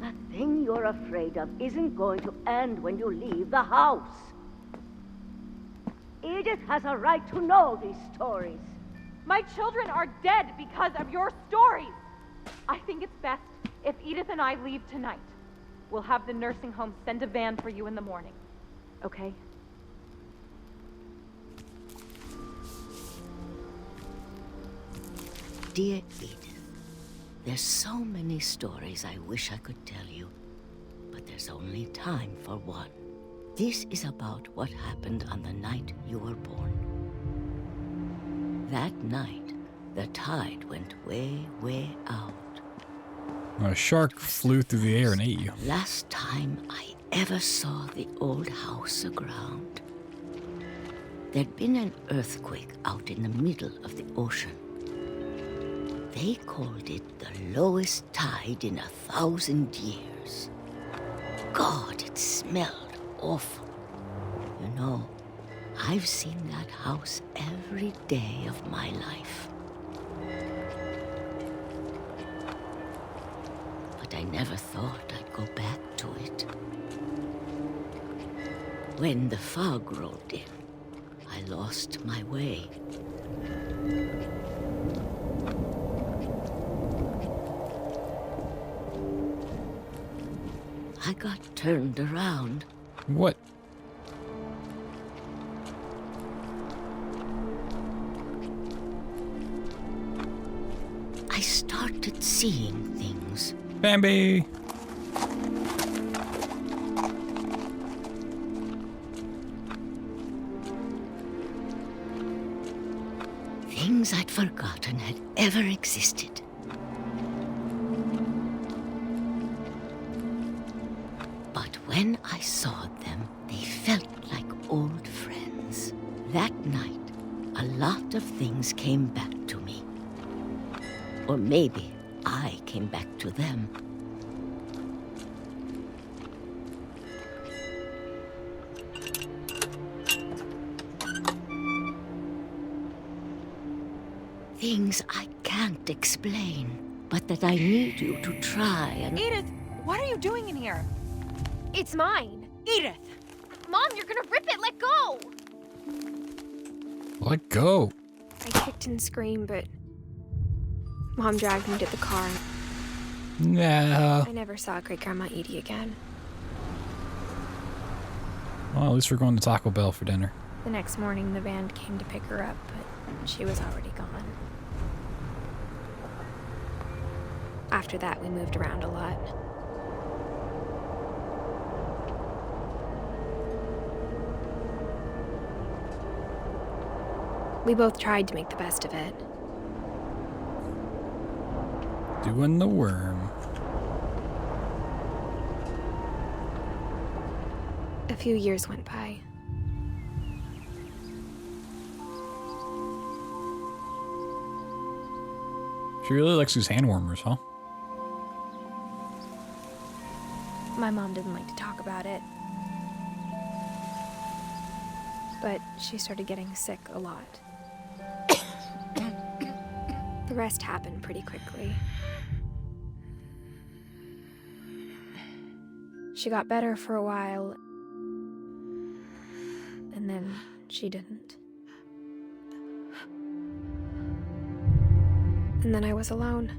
That thing you're afraid of isn't going to end when you leave the house. Edith has a right to know these stories. My children are dead because of your stories. I think it's best if Edith and I leave tonight. We'll have the nursing home send a van for you in the morning. Okay? Dear Edith, there's so many stories I wish I could tell you, but there's only time for one. This is about what happened on the night you were born. That night, the tide went way, way out. A shark flew through the air and ate you. Last time I ever saw the old house aground. There'd been an earthquake out in the middle of the ocean. They called it the lowest tide in 1,000 years. God, it smelled awful. You know, I've seen that house every day of my life. But I never thought I'd go back to it. When the fog rolled in, I lost my way. I got turned around. What? I started seeing things. Bambi! Things I'd forgotten had ever existed. But when I saw them, they felt like old friends. That night, a lot of things came back to me. Or maybe I came back to them. Things I can't explain, but that I need you to try and... Edith, what are you doing in here? It's mine. Edith! Mom, you're gonna rip it. Let go! Let go. I kicked and screamed, but Mom dragged me to the car. No. I never saw Great Grandma Edie again. Well, at least we're going to Taco Bell for dinner. The next morning, the van came to pick her up, but she was already gone. After that, we moved around a lot. We both tried to make the best of it. Doing the worm. A few years went by. She really likes these hand warmers, huh? My mom didn't like to talk about it. But she started getting sick a lot. The rest happened pretty quickly. She got better for a while, and then she didn't. And then I was alone.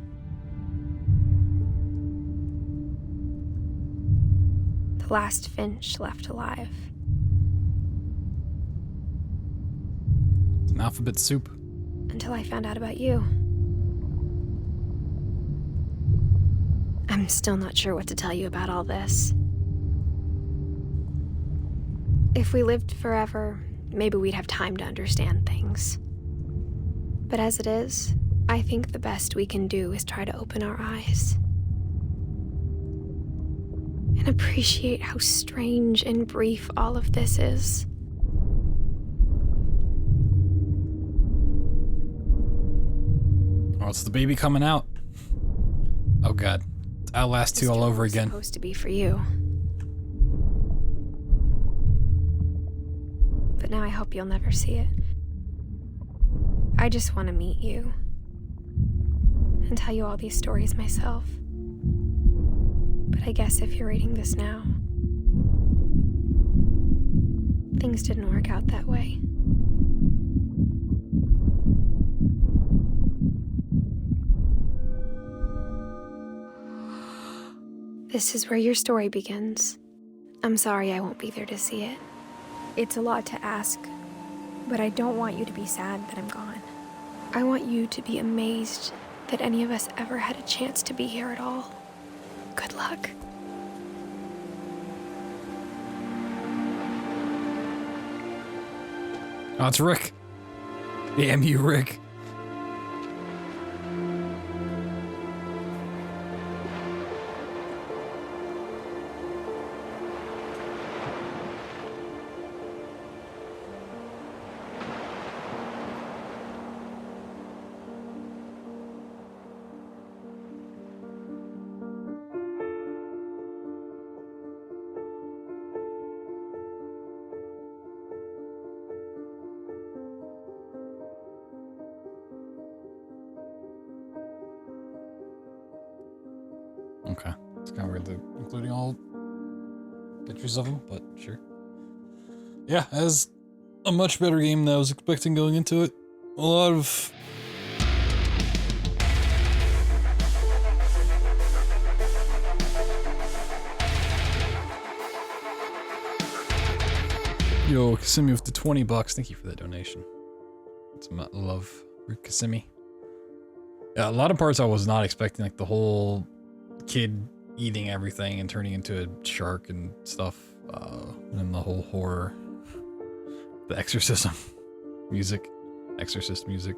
The last Finch left alive. It's an alphabet soup. Until I found out about you. I'm still not sure what to tell you about all this. If we lived forever, maybe we'd have time to understand things. But as it is, I think the best we can do is try to open our eyes. and appreciate how strange and brief all of this is. Oh, it's the baby coming out. Oh god. It's Outlast 2 all over again. Supposed to be for you. But now I hope you'll never see it. I just want to meet you and tell you all these stories myself. But I guess if you're reading this now, things didn't work out that way. This is where your story begins. I'm sorry I won't be there to see it. It's a lot to ask, but I don't want you to be sad that I'm gone. I want you to be amazed that any of us ever had a chance to be here at all. Good luck. Oh, it's Rick. Damn you, Rick. Okay. It's kind of weird, including all pictures of him, but sure. Yeah, as a much better game than I was expecting going into it. A lot of... Yo, Kissimmee with the $20. Thank you for that donation. It's love for Kissimmee. Yeah, a lot of parts I was not expecting, like the whole kid eating everything and turning into a shark and stuff, and the whole horror, the exorcism music, exorcist music.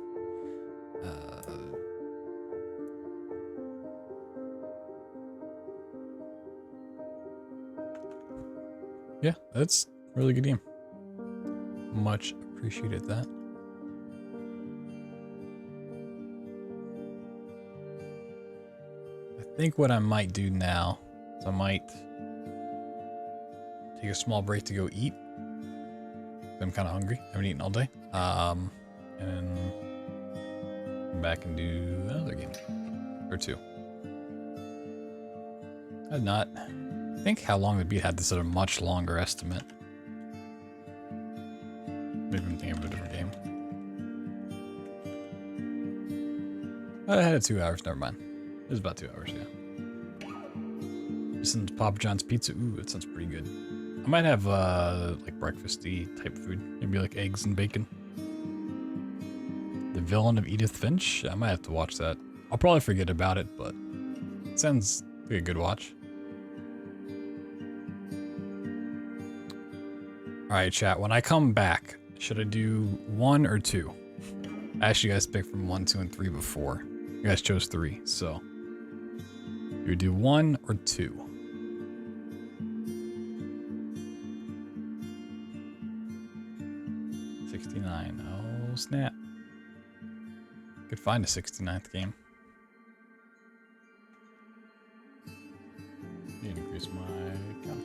Yeah, that's a really good game. Much appreciated that. I think what I might do now is I might take a small break to go eat. I'm kind of hungry. I haven't eaten all day. And come back and do another game or two. I'd not think how long the beat had this at a much longer estimate. Maybe I'm thinking of a different game. I had it 2 hours, never mind. It was about 2 hours, yeah. Listen to Papa John's Pizza. Ooh, that sounds pretty good. I might have, like breakfasty type food. Maybe like eggs and bacon. The Villain of Edith Finch? I might have to watch that. I'll probably forget about it, but it sounds like a good watch. Alright, chat. When I come back, should I do 1 or 2? I asked you guys to pick from 1, 2, and 3 before. You guys chose 3, so you would do 1 or 2. Oh snap! Could find a 69th game. Need to increase my count.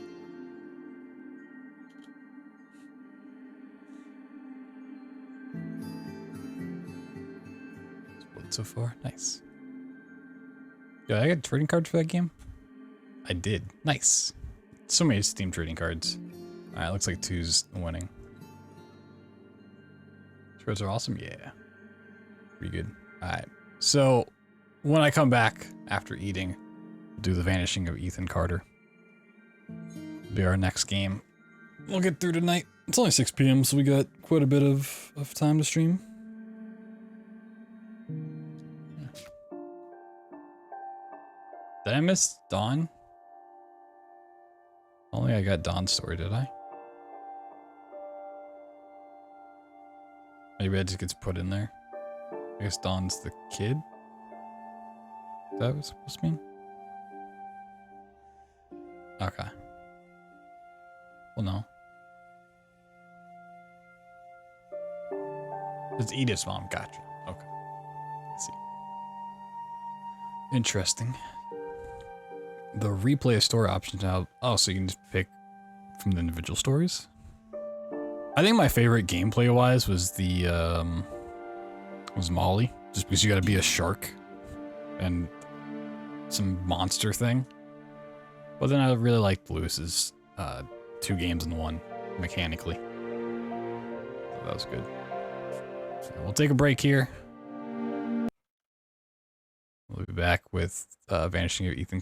Split so far, nice. Yeah, I got trading cards for that game. I did, nice. So many Steam trading cards. All right, looks like 2's winning. Cards are awesome, yeah. Pretty good. Alright, so when I come back after eating, do the Vanishing of Ethan Carter. Be our next game. We'll get through tonight. It's only 6 p.m, so we got quite a bit of time to stream. Yeah. Did I miss Dawn? Only I got Dawn's story, did I? Maybe it just gets put in there. I guess Dawn's the kid? Is that what it's supposed to mean? Okay. Well, no. It's Edith's mom. Gotcha. Okay. I see. Interesting. The replay a story option now. Oh, so you can just pick from the individual stories? I think my favorite gameplay wise was was Molly. Just because you gotta be a shark and some monster thing. But then I really liked Lewis's 2 games in one mechanically. So that was good. So we'll take a break here. We'll be back with Vanishing of Ethan